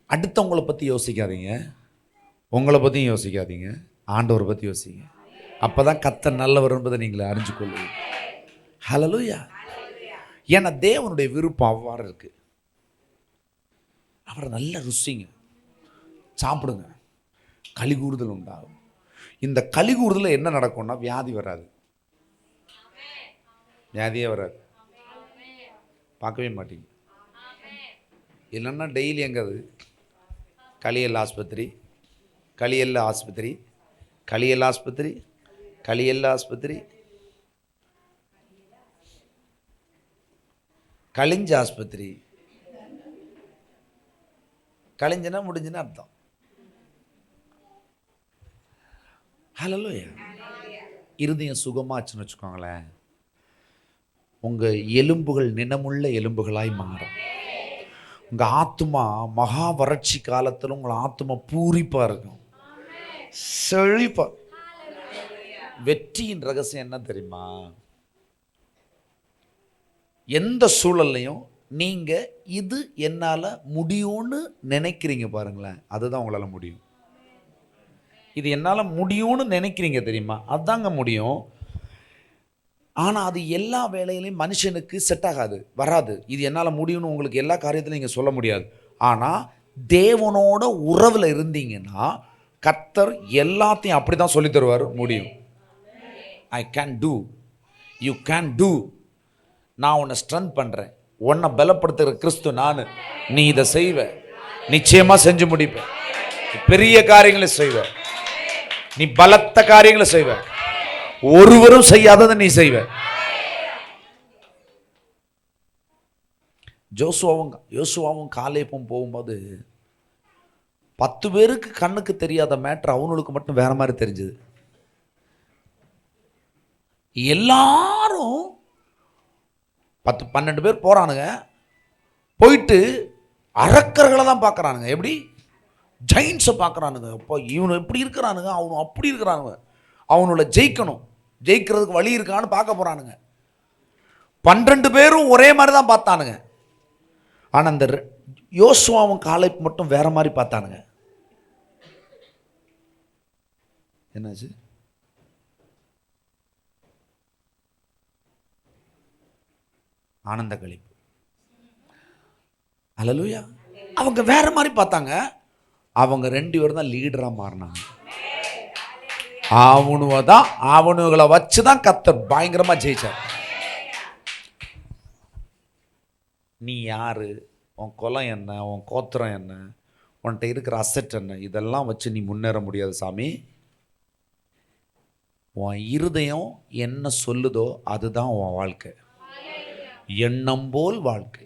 S1: அடுத்தவங்களை பற்றி யோசிக்காதீங்க, உங்களை பற்றியும் யோசிக்காதீங்க, ஆண்டவரை பற்றி யோசிங்க. அப்போ தான் கர்த்தர் நல்லவர் என்பதை நீங்கள் அறிஞ்சு கொள்வீங்க. ஹல்லேலூயா. ஏன்னா தேவனுடைய விருப்பம் அவ்வாறு இருக்கு. அவரை நல்ல ருசிங்க, சாப்பிடுங்க, களி கூறுதல் உண்டாகும். இந்த களி கூறுதலில் என்ன நடக்கும்னா வியாதி வராது, வியாதியே வராது, பார்க்கவே மாட்டீங்க. இல்லைன்னா டெய்லி எங்கே அது களியல் ஆஸ்பத்திரி, களியல் ஆஸ்பத்திரி, களியல் ஆஸ்பத்திரி, களியல் ஆஸ்பத்திரி, கழிஞ்ச ஆஸ்பத்திரி. கழிஞ்சுன்னா முடிஞ்சுன்னு அர்த்தம். ஹல்லேலூயா. இருதயம் சுகமாச்சுன்னு வச்சுக்கோங்களேன், உங்கள் எலும்புகள் நினமுள்ள எலும்புகளாய் மாறும். உங்கள் ஆத்துமா மகா வறட்சி காலத்தில் உங்கள் ஆத்துமா பூரிப்பாக இருக்கும், செழிப்பா. வெற்றியின் ரகசியம் என்ன தெரியுமா? எந்த சூழல்லையும் நீங்கள் இது என்னால் முடியும்னு நினைக்கிறீங்க பாருங்களேன், அதுதான் உங்களால் முடியும். இது என்னால் முடியும்னு நினைக்கிறீங்க தெரியுமா, அதுதாங்க முடியும். ஆனால் அது எல்லா வேலையிலையும் மனுஷனுக்கு செட் ஆகாது, வராது. இது என்னால் முடியும்னு உங்களுக்கு எல்லா காரியத்திலையும் நீங்கள் சொல்ல முடியாது. ஆனால் தேவனோட உறவில் இருந்தீங்கன்னா கர்த்தர் எல்லாத்தையும் அப்படி தான் சொல்லி தருவார், முடியும். I can do, you can do. நான் உன்னை ஸ்ட்ரென்த் பண்ணுறேன், உன்னை பலப்படுத்துகிற கிறிஸ்து நான். நீ இதை செய்வ, நிச்சயமாக செஞ்சு முடிப்ப. பெரிய காரியங்களை செய்வ, நீ பலத்த காரியங்களை செய்வ, ஒருவரும் செய்யாததை நீ செய்வ. யோசுவாவும் காலேபும் போகும்போது 10 பேருக்கு கண்ணுக்கு தெரியாத மேட்டர் அவனுக்கு மட்டும் வேற மாதிரி தெரிஞ்சது. எல்லாரும் 10-12 பேர் போறானுங்க, போயிட்டு அரக்கர்களை தான் பார்க்குறானுங்க. எப்படி? ஜெயின்ஸை பார்க்குறானுங்க. அப்போ இவனு இப்படி இருக்கிறானுங்க, அவனு அப்படி இருக்கிறானுங்க, அவனோட ஜெயிக்கணும், ஜெயிக்கிறதுக்கு வழி இருக்கான்னு பார்க்க போகிறானுங்க. 12 பேரும் ஒரே மாதிரி தான் பார்த்தானுங்க. ஆனால் அந்த யோசுவாவும் காலேப் மட்டும் வேற மாதிரி பார்த்தானுங்க. என்னாச்சு? ஆனந்த களிப்பு. அல்லேலூயா. அவங்க வேற மாதிரி பார்த்தாங்க. அவங்க 2 பேரும் தான் லீடரா மாறினாங்க. அவனுகளை வச்சுதான் கர்த்தர் பயங்கரமா ஜெயிச்சார். நீ யாரு, உன் குலம் என்ன, உன் கோத்திரம் என்ன, உன்கிட்ட இருக்கிற அசெட் என்ன, இதெல்லாம் வச்சு நீ முன்னேற முடியாது சாமி. உன் இருதயம் என்ன சொல்லுதோ அதுதான் உன் வாழ்க்கை. எண்ணம் போல் வாழ்க்கை.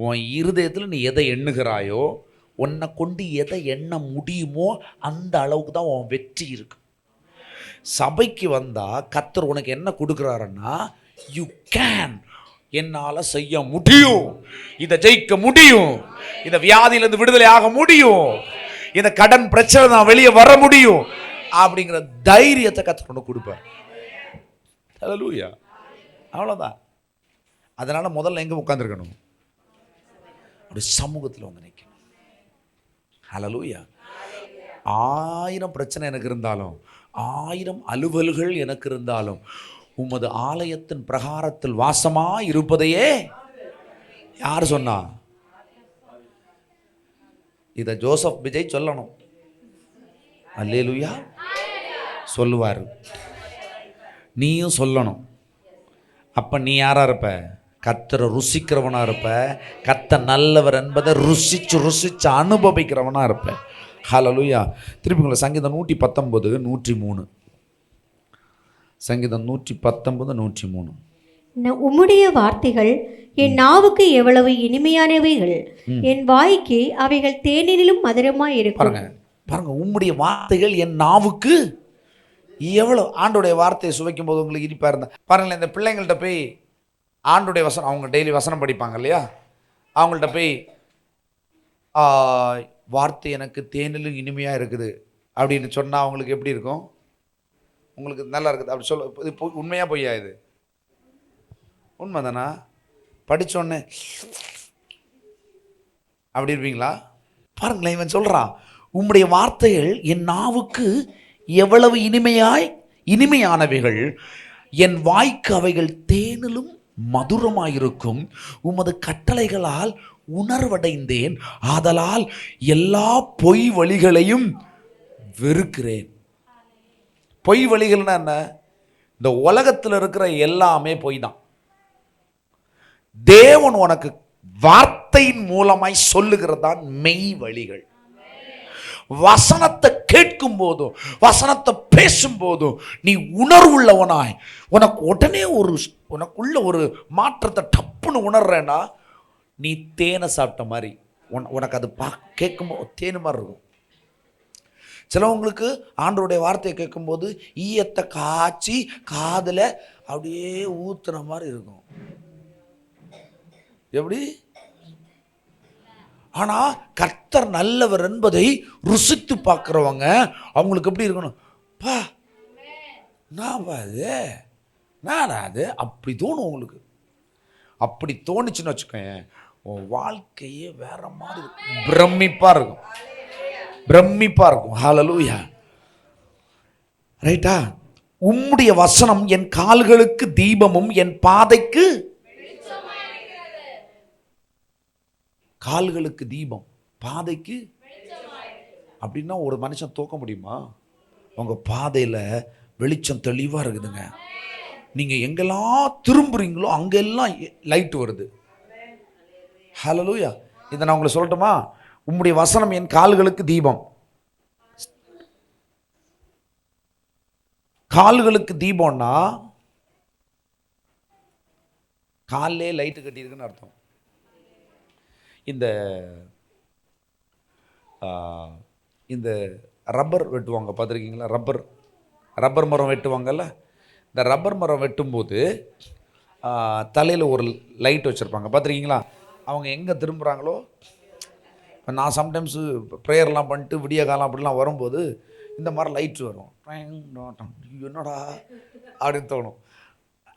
S1: உன் இருதயத்தில் நீ எதை எண்ணுகிறாயோ, உன்னை கொண்டு எதை எண்ண முடியுமோ அந்த அளவுக்கு தான் உன் வெற்றி இருக்கு. சபைக்கு வந்தா கர்த்தர் உனக்கு என்ன கொடுக்குறாருன்னா, யூ கேன், என்னால் செய்ய முடியும், இதை ஜெயிக்க முடியும், இந்த வியாதியிலிருந்து விடுதலை ஆக முடியும், இந்த கடன் பிரச்சனை நான் வெளியே வர முடியும் அப்படிங்கிற தைரியத்தை கர்த்தர் உனக்கு கொடுப்பார். ஹல்லேலூயா. அவ்வளோதான். அதனால முதல்ல எங்கே உட்காந்துருக்கணும்? ஒரு சமூகத்தில் வந்து நிற்கணும். ஹல்லேலூயா. 1000 பிரச்சனை எனக்கு இருந்தாலும், 1000 அலுவல்கள் எனக்கு இருந்தாலும், உமது ஆலயத்தின் பிரகாரத்தில் வாசமா இருப்பதையே யார் சொன்னா? இதை ஜோசப் விஜய் சொல்லணும். அல்லேலூயா சொல்லுவார், நீயும் சொல்லணும். அப்ப நீ யாரா இருப்ப? கர்த்தரை ருசிக்கிறவனா இருப்ப. கர்த்தர் நல்லவர் என்பதை ருசிச்சு அனுபவிக்கிறவனா இருப்ப. ஹல்லேலூயா. திருப்பி சங்கீதம் 119 103. சங்கீதம் 119 103.
S2: உம்முடைய வார்த்தைகள் என் நாவுக்கு எவ்வளவு இனிமையானவைகள், என் வாய்க்கு அவைகள் தேனிலும் மதுரமாய் இருக்கும்.
S1: பாருங்க, உம்முடைய வார்த்தைகள் என் நாவுக்கு எவ்வளோ. ஆண்டோடைய வார்த்தையை சுவைக்கும் போது உங்களுக்கு இனிப்பா இருந்தா பாருங்களேன். இந்த பிள்ளைங்கள்ட்ட போய் ஆண்டுடைய வசனம், அவங்க டெய்லி வசனம் படிப்பாங்க இல்லையா, அவங்கள்ட்ட போய் வார்த்தை எனக்கு தேனிலும் இனிமையாக இருக்குது அப்படின்னு சொன்னால் அவங்களுக்கு எப்படி இருக்கும்? உங்களுக்கு நல்லா இருக்குது அப்படி சொல்ல. இது உண்மையாக பொய்யா? இது உண்மை தானா? படித்தோடனே அப்படி இருப்பீங்களா? பாருங்களேன், இவன் சொல்கிறான், உம்முடைய வார்த்தைகள் என் நாவுக்கு எவ்வளவு இனிமையானவைகள், என் வாய்க்கு அவைகள் தேனிலும் மதுரமாயிருக்கும். உமது கட்டளைகளால் உணர்வடைந்தேன். ஆதலால் எல்லா பொய் வழிகளையும் வெறுக்கிறேன். பொய் வழிகள்னா என்ன? இந்த உலகத்தில் இருக்கிற எல்லாமே பொய் தான். தேவன் உனக்கு வார்த்தையின் மூலமாய் சொல்லுகிறதான் மெய் வழிகள். வசனத்தை கேட்கும் போதும் வசனத்தை பேசும் போதும் நீ உணர்வுள்ளவனாய் உனக்கு உடனே உனக்குள்ள ஒரு மாற்றத்தை டப்புன்னு உணர்றேன்னா நீ தேனை சாப்பிட்ட மாதிரி உனக்கு அது கேட்கும்போது தேன் மாதிரி இருக்கும். சிலவங்களுக்கு ஆண்டவருடைய வார்த்தையை கேட்கும்போது ஈயத்தை காய்ச்சி காதில் அப்படியே ஊத்துற மாதிரி இருக்கும். எப்படி? ஆனா கர்த்தர் நல்லவர் என்பதை ருசித்து பார்க்கிறவங்க அவங்களுக்கு எப்படி இருக்கணும்? பா நான் அது அப்படி தோணும். உங்களுக்கு அப்படி தோணுச்சுன்னு வச்சுக்கோங்க, உன் வாழ்க்கையே வேற மாதிரி பிரமிப்பா இருக்கும். பிரமிப்பா இருக்கும். ஹல்லேலூயா. ரைட்டா? உம்முடைய வசனம் என் கால்களுக்கு தீபமும் என் பாதைக்கு. கால்களுக்கு தீபம், பாதைக்கு. அப்படின்னா ஒரு மனுஷன் தூக்க முடியுமா? உங்க பாதையில வெளிச்சம் தெளிவா இருக்குதுங்க. நீங்க எங்கெல்லாம் திரும்புறீங்களோ அங்கெல்லாம் லைட் வருது. ஹல்லேலூயா. இதை நான் உங்களுக்கு சொல்லட்டுமா? உம்முடைய வசனம் என் கால்களுக்கு தீபம். கால்களுக்கு தீபம்னா காலிலே லைட்டு கட்டியிருக்குன்னு அர்த்தம். இந்த ரப்பர் வெட்டுவாங்க, பார்த்துருக்கீங்களா? ரப்பர் மரம் வெட்டுவாங்கல்ல. இந்த ரப்பர் மரம் வெட்டும்போது தலையில் ஒரு லைட் வச்சுருப்பாங்க, பார்த்துருக்கீங்களா? அவங்க எங்கே திரும்புகிறாங்களோ, இப்போ நான் சம்டைம்ஸு ப்ரேயர்லாம் பண்ணிட்டு விடிய காலம் அப்படிலாம் வரும்போது இந்த மாதிரி லைட்ஸ் வரும். என்னடா அப்படின்னு தோணும்.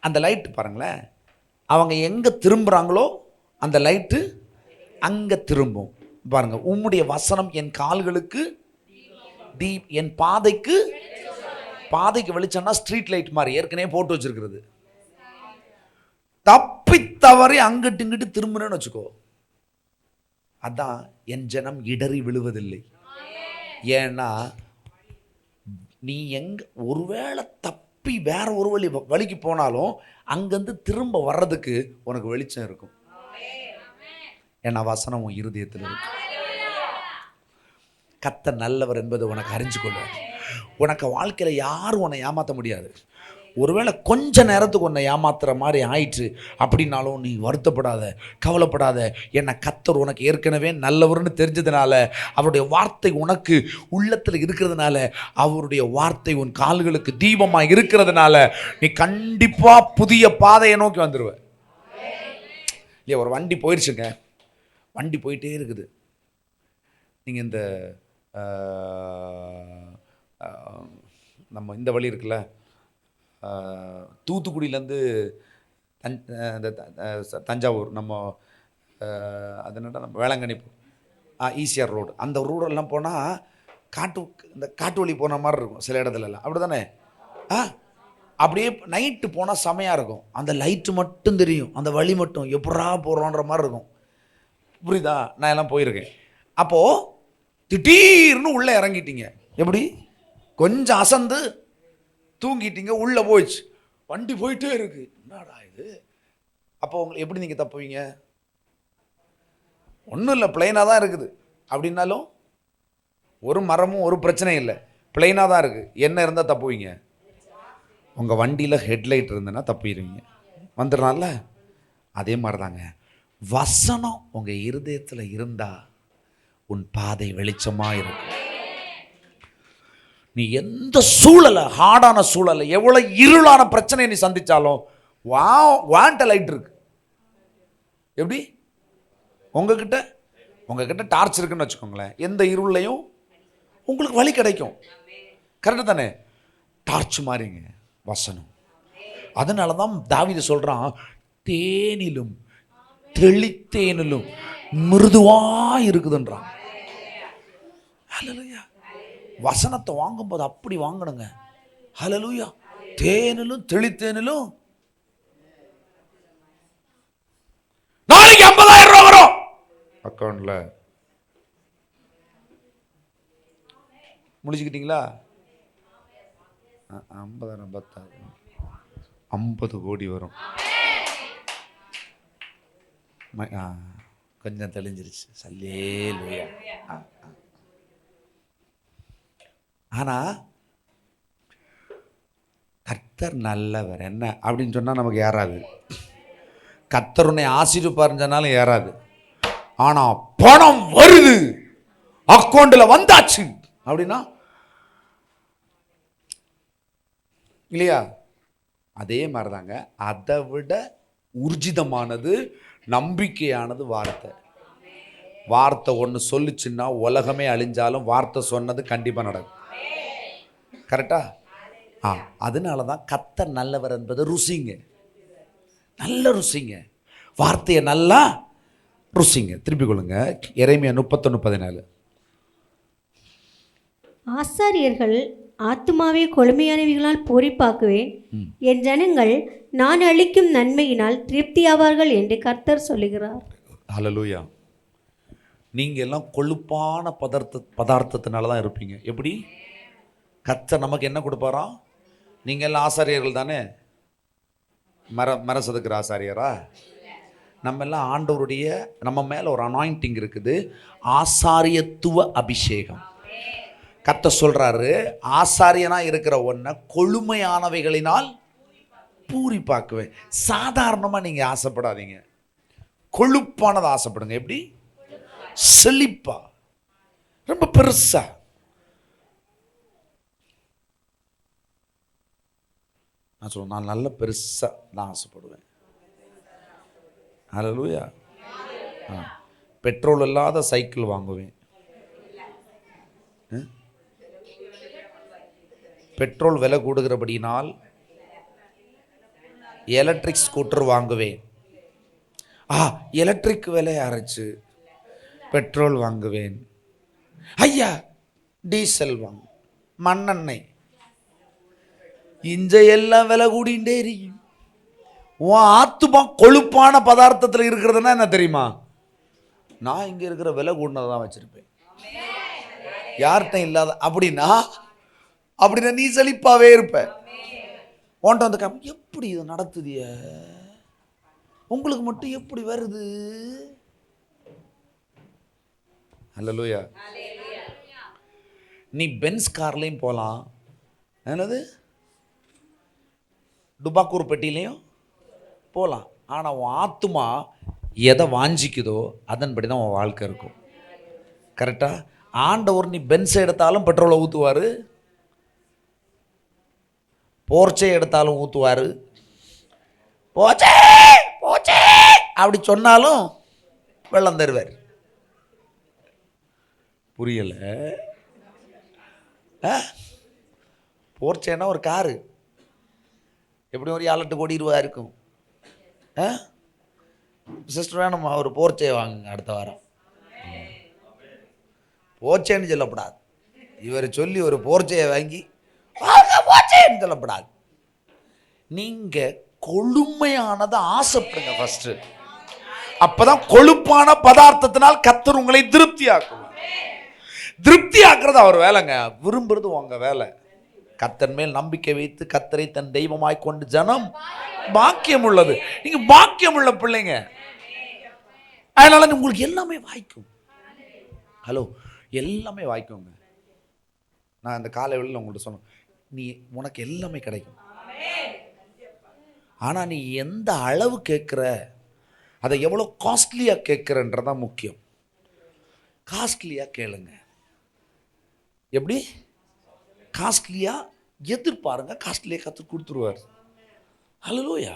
S1: அந்த லைட்டு பாருங்களேன், அவங்க எங்கே திரும்புகிறாங்களோ அந்த லைட்டு அங்கே திரும்பும். பாருங்க, உம்முடைய வசனம் என் கால்களுக்கு என் பாதைக்கு. பாதைக்கு வெளிச்சம்னா ஸ்ட்ரீட் லைட் மாதிரி ஏற்கனவே போட்டு வச்சிருக்கிறது. தப்பி தவறி அங்கிட்டு இங்கிட்டு திரும்புறேன்னு வச்சுக்கோ, அதான் என் ஜனம் இடறி விழுவதில்லை. ஏன்னா நீ எங்க ஒருவேளை தப்பி வேற ஒரு வழிக்கு போனாலும் அங்கிருந்து திரும்ப வர்றதுக்கு உனக்கு வெளிச்சம் இருக்கும். ஏன்னா வசனம் உன் இருதயத்தில் இருக்கு. கர்த்தர் நல்லவர் என்பதை உனக்கு அறிஞ்சு கொள்ள. உனக்கு வாழ்க்கையில் யாரும் உன்னை ஏமாற்ற முடியாது. ஒருவேளை கொஞ்ச நேரத்துக்கு உன்னை ஏமாத்துற மாதிரி ஆயிற்று அப்படின்னாலும் நீ வருத்தப்படாத, கவலைப்படாத. ஏன்னா கர்த்தர் உனக்கு ஏற்கனவே நல்லவர்னு தெரிஞ்சதுனால, அவருடைய வார்த்தை உனக்கு உள்ளத்தில் இருக்கிறதுனால, அவருடைய வார்த்தை உன் கால்களுக்கு தீபமாக இருக்கிறதுனால நீ கண்டிப்பா புதிய பாதையை நோக்கி வந்துடுவ. இல்லையா? ஒரு வண்டி போயிடுச்சுங்க, வண்டி போயிட்டே இருக்குது. நீங்கள் இந்த நம்ம இந்த வழி இருக்குல்ல, தூத்துக்குடியிலேருந்து தஞ்சாவூர், நம்ம அது என்னடா நம்ம வேளாங்கண்ணி ஈசிஆர் ரோடு, அந்த ரோடெல்லாம் போனால் இந்த காட்டு வழி போன மாதிரி இருக்கும் சில இடத்துலலாம். அப்படி தானே? அப்படியே நைட்டு போனால் செமையாக இருக்கும். அந்த லைட்டு மட்டும் தெரியும், அந்த வழி மட்டும் எப்படா போகிறோன்ற மாதிரி இருக்கும். புரியுதா? நான் எல்லாம் போயிருக்கேன். அப்போது திடீர்னு உள்ளே இறங்கிட்டீங்க. எப்படி? கொஞ்சம் அசந்து தூங்கிட்டீங்க, உள்ளே போயிடுச்சு, வண்டி போயிட்டே இருக்கு. என்னடா இது? அப்போ உங்களுக்கு எப்படி நீங்கள் தப்புவீங்க? ஒன்றும் இல்லை, பிளைனாக தான் இருக்குது. அப்படின்னாலும் ஒரு மரமும் ஒரு பிரச்சனையும் இல்லை, பிளைனாக தான் இருக்குது. என்ன இருந்தால் தப்புவீங்க? உங்கள் வண்டியில் ஹெட்லைட் இருந்ததுன்னா தப்பிடுவீங்க, வந்துடுறான்ல. அதே மாதிரி தாங்க, வசனம் உங்கள் இருதயத்தில் இருந்தால் உன் பாதை வெளிச்சமாக இருக்கும். நீ எந்த சூழலை, ஹார்டான சூழலை, எவ்வளோ இருளான பிரச்சனையை நீ சந்திச்சாலும் வாண்ட லைட் இருக்கு. எப்படி? உங்ககிட்ட டார்ச் இருக்குன்னு வச்சுக்கோங்களேன், எந்த இருளையும் உங்களுக்கு வழி கிடைக்கும். கரெக்டு தானே? டார்ச் மாதிரிங்க வசனம். அதனால தான் தாவீது சொல்றான், தேனிலும் தெளித்தேனிலும் மிருதுவா இருக்குதுன்றான். ஹல்லேலூயா. வசனத்தை வாங்கும்போது அப்படி வாங்கணுங்க. ஹல்லேலூயா. தேனிலும் தெளித்தேனிலும் அக்கௌண்ட்டில் முடிச்சுக்கிட்டீங்களா? 50,000 10,000 50 கோடி வரும். கொஞ்சம் தெளிஞ்சிருச்சு. சல்லேலூயா. ஆனா கர்த்தர் நல்லவர் என்ன அப்படின்னு சொன்னா நமக்கு ஏறாது. கர்த்தர் உன்னை ஆசீர்வதிப்பார்னு சொன்னாலும் ஏறாது. ஆனா பணம் வருது, அக்கௌண்ட்ல வந்தாச்சு அப்படின்னா இல்லையா? அதே மாதிரிதாங்க. அதை விட ஊர்ஜிதமானது நம்பிக்கையானது வார்த்தை. வார்த்தை ஒன்று சொல்லுச்சுன்னா உலகமே அழிஞ்சாலும் வார்த்தை சொன்னது கண்டிப்பாக நடக்கும். கரெக்டா? அதனால தான் கர்த்தர் நல்லவர் என்பது ருசிங்க, நல்ல ருசிங்க. வார்த்தையை நல்லா ருசிங்க. திருப்பிக் கொள்ளுங்க. எரேமியா 31:14.
S2: ஆசாரியர்கள் ஆத்துமாவை கொழுமையானவைகளால் பூரிப்பாக்குவேன், என் ஜனங்கள் நான் அளிக்கும் நன்மையினால் திருப்தியாவார்கள் என்று கர்த்தர் சொல்லுகிறார்.
S1: ஹல்லேலூயா. நீங்க எல்லாம் கொழுப்பான பதார்த்தத்தினால தான் இருப்பீங்க. எப்படி? கர்த்தர் நமக்கு என்ன கொடுப்பாராம்? நீங்க எல்லாம் ஆசாரியர்கள் தானே? மர செதுக்கிற ஆசாரியரா? நம்ம எல்லாம் ஆண்டவருடைய, நம்ம மேல ஒரு அனாயிண்டிங் இருக்குது, ஆசாரியத்துவ அபிஷேகம். கர்த்தர் சொல்றாரு, ஆசாரியனா இருக்கிற ஒன்றை கொழுமையானவைகளினால் பூரிப்பாக்குவேன். சாதாரணமா நீங்க ஆசைப்படாதீங்க, கொழுப்பானதை ஆசைப்படுங்க. எப்படி? செழிப்பா, ரொம்ப பெருசா. நான் சொல்லுவேன், நான் நல்ல பெருசா நான் ஆசைப்படுவேன். ஹல்லேலூயா. பெட்ரோல் இல்லாத சைக்கிள் வாங்குவேன். பெட்ரோல் விலை கூடுகிறபடினால் எலக்ட்ரிக் ஸ்கூட்டர் வாங்குவேன். எலக்ட்ரிக் விலை அரைச்சு பெட்ரோல் வாங்குவேன். ஐயா டீசல் வாங்க, மண்ணெண்ணெய், இஞ்ச எல்லாம் விலை கூடிண்டே இருக்கும். உன் ஆத்துமா கொழுப்பான பதார்த்தத்தில் இருக்கிறதுனா என்ன தெரியுமா? நான் இங்க இருக்கிற விலை கூடினதான் வச்சிருப்பேன், யார்கிட்ட இல்லாத. அப்படின்னா நீ செழிப்பாவே இருப்ப. உன்ட்ட வந்து எப்படி இதை நடத்துதிய, உங்களுக்கு மட்டும் எப்படி வருது? ஹல்லேலூயா. நீ பென்ஸ் கார்லையும் போகலாம், என்னது டுபாக்கூர் பெட்டிலையும் போகலாம். ஆனால் உன் ஆத்துமா எதை வாஞ்சிக்குதோ அதன்படி தான் உன் வாழ்க்கை இருக்கும். கரெக்டா? ஆண்டவர் நீ பென்ஸை எடுத்தாலும் பெட்ரோலை ஊற்றுவார், போர்ச்சை எடுத்தாலும் ஊற்றுவார், போச்சே போச்சே அப்படி சொன்னாலும் வெள்ளம் தருவார். புரியல? போர்ச்சேன்னா ஒரு காரு எப்படி ஒரு 7-8 கோடி ரூபா இருக்கும். சிஸ்டர் வேணுமா? ஒரு போர்ச்சே வாங்குங்க அடுத்த வாரம். போர்ச்சேன்னு சொல்லப்படாது. இவர் சொல்லி ஒரு போர்ச்சையை வாங்கி போர்ச்சேன்னு சொல்லப்படாது. நீங்க கொழுமையானதை ஆசைப்படுங்க ஃபர்ஸ்ட். அப்பதான் கொழுப்பான பதார்த்தத்தினால் கர்த்தர் உங்களை திருப்தியாக்குவார். திருப்தியாக்குறது அவர் வேலைங்க, விரும்புறது உங்க வேலை. கர்த்தர் மேல் நம்பிக்கை வைத்து கர்த்தரை தன் தெய்வமாய் கொண்டு ஜனம் பாக்கியம் உள்ளது. நீங்க பாக்கியம் உள்ள பிள்ளைங்க, அதனால உங்களுக்கு எல்லாமே வாய்க்கும். ஹலோ, எல்லாமே வாய்க்குங்க. நான் இந்த காலை வேளையில் உங்கள்கிட்ட சொன்னேன், நீ உனக்கு எல்லாமே கிடைக்கும். ஆனால் நீ எந்த அளவு கேட்குற, அதை எவ்வளோ காஸ்ட்லியாக கேட்குறன்றதான் முக்கியம். காஸ்ட்லியாக கேளுங்க. எப்படி? காஸ்ட்லியாக எதிர்பாருங்க, காஸ்ட்லியாக கற்றுக் கொடுத்துருவார். ஹல்லேலூயா.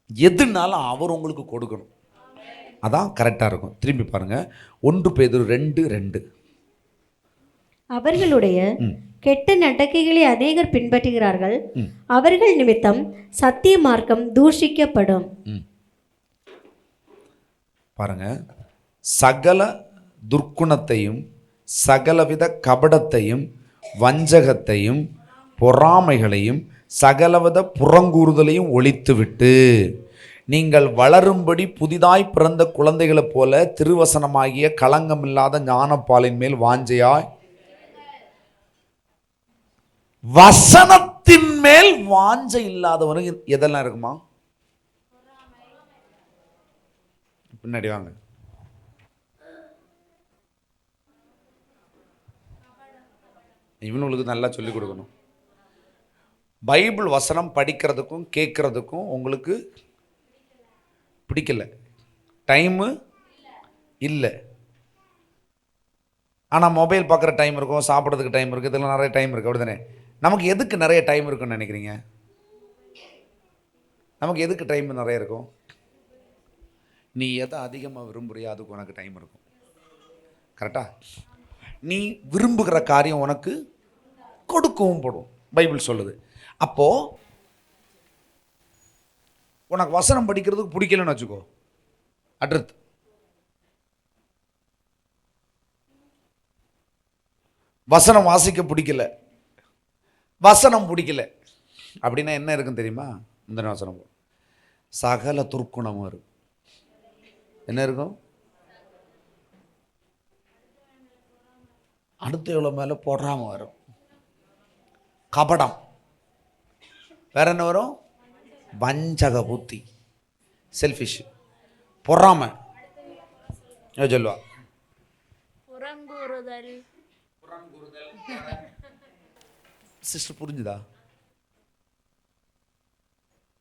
S1: எதுனாலும் அவர் உங்களுக்கு கொடுக்கணும், அதான் கரெக்டாக இருக்கும். திரும்பி பாருங்க, 1 பேதுரு 2:2.
S2: அவர்களுடைய கெட்ட நடக்கைகளை அநேகர் பின்பற்றுகிறார்கள், அவர்கள் நிமித்தம் சத்திய மார்க்கம் தூஷிக்கப்படும்.
S1: பாருங்க, சகல துர்க்குணத்தையும் சகலவித கபடத்தையும் வஞ்சகத்தையும் பொறாமைகளையும் சகலவித புறங்கூறுதலையும் ஒழித்துவிட்டு நீங்கள் வளரும்படி புதிதாய் பிறந்த குழந்தைகளைப் போல திருவசனமாகிய களங்கமில்லாத ஞானப்பாலின் மேல் வாஞ்சையாய், வசனத்தின் மேல் வாஞ்சை இல்லாதவனுக்கு எதெல்லாம் இருக்குமா? பின்னாடி வாங்க. இவனுங்களுக்கு நல்லா சொல்லிக் கொடுக்கணும். பைபிள் வசனம் படிக்கிறதுக்கும் கேட்கறதுக்கும் உங்களுக்கு பிடிக்கல, டைமு இல்லை. ஆனால் மொபைல் பார்க்குற டைம் இருக்கும், சாப்பிட்றதுக்கு டைம் இருக்குது, இதெல்லாம் நிறைய டைம் இருக்குது, அப்படி தானே? நமக்கு எதுக்கு நிறைய டைம் இருக்குன்னு நினைக்கிறீங்க? நமக்கு எதுக்கு டைம் நிறைய இருக்கும்? நீ எதை அதிகமாக விரும்புறியோ அதுக்கு உனக்கு டைம் இருக்கும். கரெக்டா? நீ விரும்புகிற காரியம் உனக்கு கொடுக்கவும் படும், பைபிள் சொல்லுது. அப்போது உனக்கு வசனம் படிக்கிறதுக்கு பிடிக்கலன்னு வச்சுக்கோ, அடுத்து வசனம் வாசிக்க பிடிக்கல, வசனம் பிடிக்கல அப்படின்னா என்ன இருக்குன்னு தெரியுமா? இந்த வசனம் சகல துர்க்குணமும் இருக்கும். என்ன இருக்கும்? அடுத்த எவ்வளோ மேலே போடாம வரும், கபடம், வேற என்ன வரும்? வஞ்சக புத்தி, செல்ஃபிஷ், பொறாம, சொல்லுவா சிஸ்டர். புரிஞ்சுதா?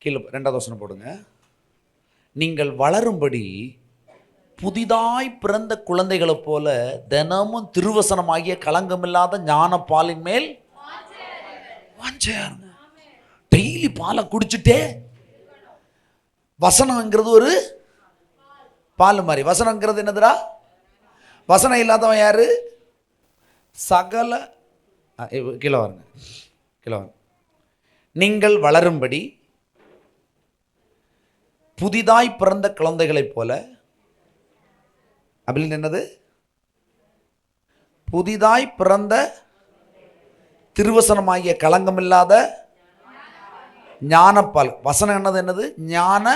S1: கீழே 2வது வசனம் போடுங்க. நீங்கள் வளரும்படி புதிதாய் பிறந்த குழந்தைகளைப் போல தினமும் திருவசனமாகிய களங்கமில்லாத ஞான பாலின் மேல் வாஞ்சையாருங்க. டெய்லி பாலை குடிச்சுட்டே, வசனங்கிறது ஒரு பால் மாதிரி. வசனங்கிறது என்னதுடா? வசனம் இல்லாதவன் யாரு? சகல கீழே வாருங்க, கீழே வாருங்க. நீங்கள் வளரும்படி புதிதாய் பிறந்த குழந்தைகளைப் போல, அப்படின்னு என்னது? புதிதாய் பிறந்த திருவசனமாகிய களங்கமில்லாத ஞானப்பால். வசனம் என்னது? ஞான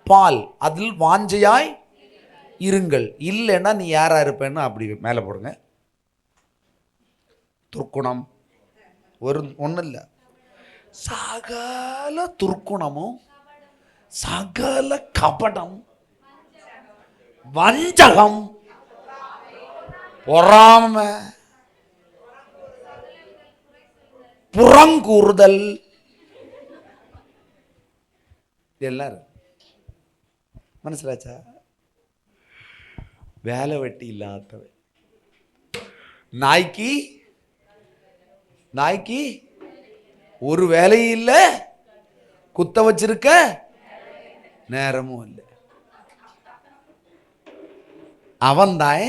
S1: பால். அதில் வாஞ்சையாய் இருங்கள். இல்லைன்னா நீ யாரா இருப்பேன்னு அப்படி மேலே போடுங்க. துர்க்குணம் ஒன்றும் இல்லை, சகல துர்க்குணமும், சகல கபடம், வஞ்சகம், பொறாமை, புறங்கூறுதல், எல்லாரும் மனசிலாச்சா? வேலை வெட்டி இல்லாதவன், நாய்க்கு ஒரு வேலையும் இல்லை, குத்த வச்சிருக்க நேரமும் இல்லை. அவன்தான்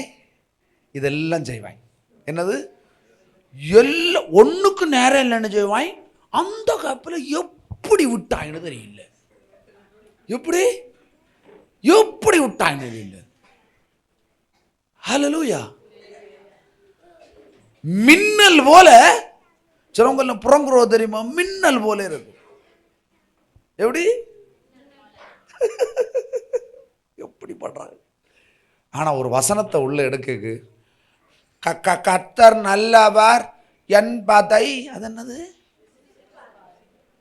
S1: இதெல்லாம் செய்வான். என்னது? எல்லாம் ஒன்றுக்கு நேரம் இல்லைன்னு செய்வான். அந்த கப்பில் எப்படி விட்டான்னு தெரியல, எப்படி விட்டான்னு தெரியல. ஹல்லேலூயா. மின்னல் போல சிலவங்கள புறங்குறது தெரியுமா? மின்னல் போல இருக்கு. எப்படி பண்றாங்க? ஆனா ஒரு வசனத்தை உள்ள எடுக்க, கர்த்தர் நல்லவர் என்பதை, அது என்னது?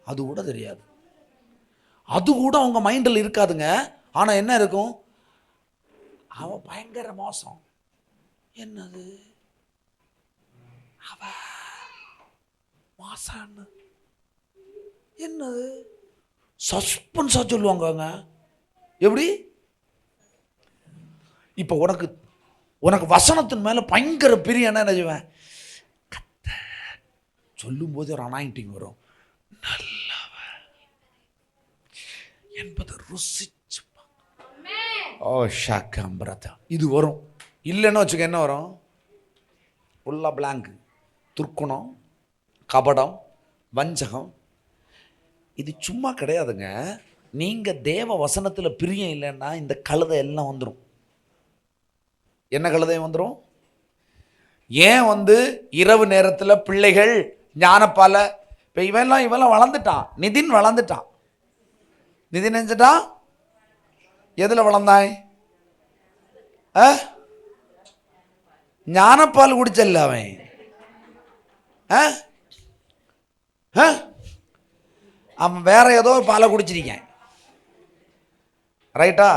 S1: அது கூட தெரியாது, அது கூட அவங்க மைண்டில் இருக்காதுங்க. ஆனா என்ன இருக்கும்? அவன் பயங்கர மோசம். என்னது? அவ மாசான்னு என்னது? சஸ்பென்ஸா சொல்லுவாங்க. எப்படி? இப்போ உனக்கு வசனத்தின் மேல பயங்கர பிரியம். என்ன செய்வேன்? சொல்லும் போது ஒரு அனாயிண்டிங் வரும். நல்லவர் என்பது ருசிச்சு, ஓ ஷாக்கம்பிரதா, இது வரும். இல்லைன்னு வச்சுக்க, என்ன வரும்? ஃபுல்லா பிளாங்க். துர்க்குணம், கபடம், வஞ்சகம். இது சும்மா கிடையாதுங்க. நீங்க தேவ வசனத்துல பிரியம் இல்லைன்னா இந்த கழுதை எல்லாம் வந்துடும். என்ன கழுதை வந்துடும்? ஏன் இரவு நேரத்தில் பிள்ளைகள் ஞானப்பால, இப்போ இவெல்லாம் வளர்ந்துட்டான். நிதின் வளர்ந்துட்டான். நிதின் நினைச்சிட்டான் எதில் வளர்ந்தாய்? ஞானப்பால் குடிச்சல்ல அவன். அவன் வேற ஏதோ பாலை குடிச்சிருக்கேன், ரைட்டா?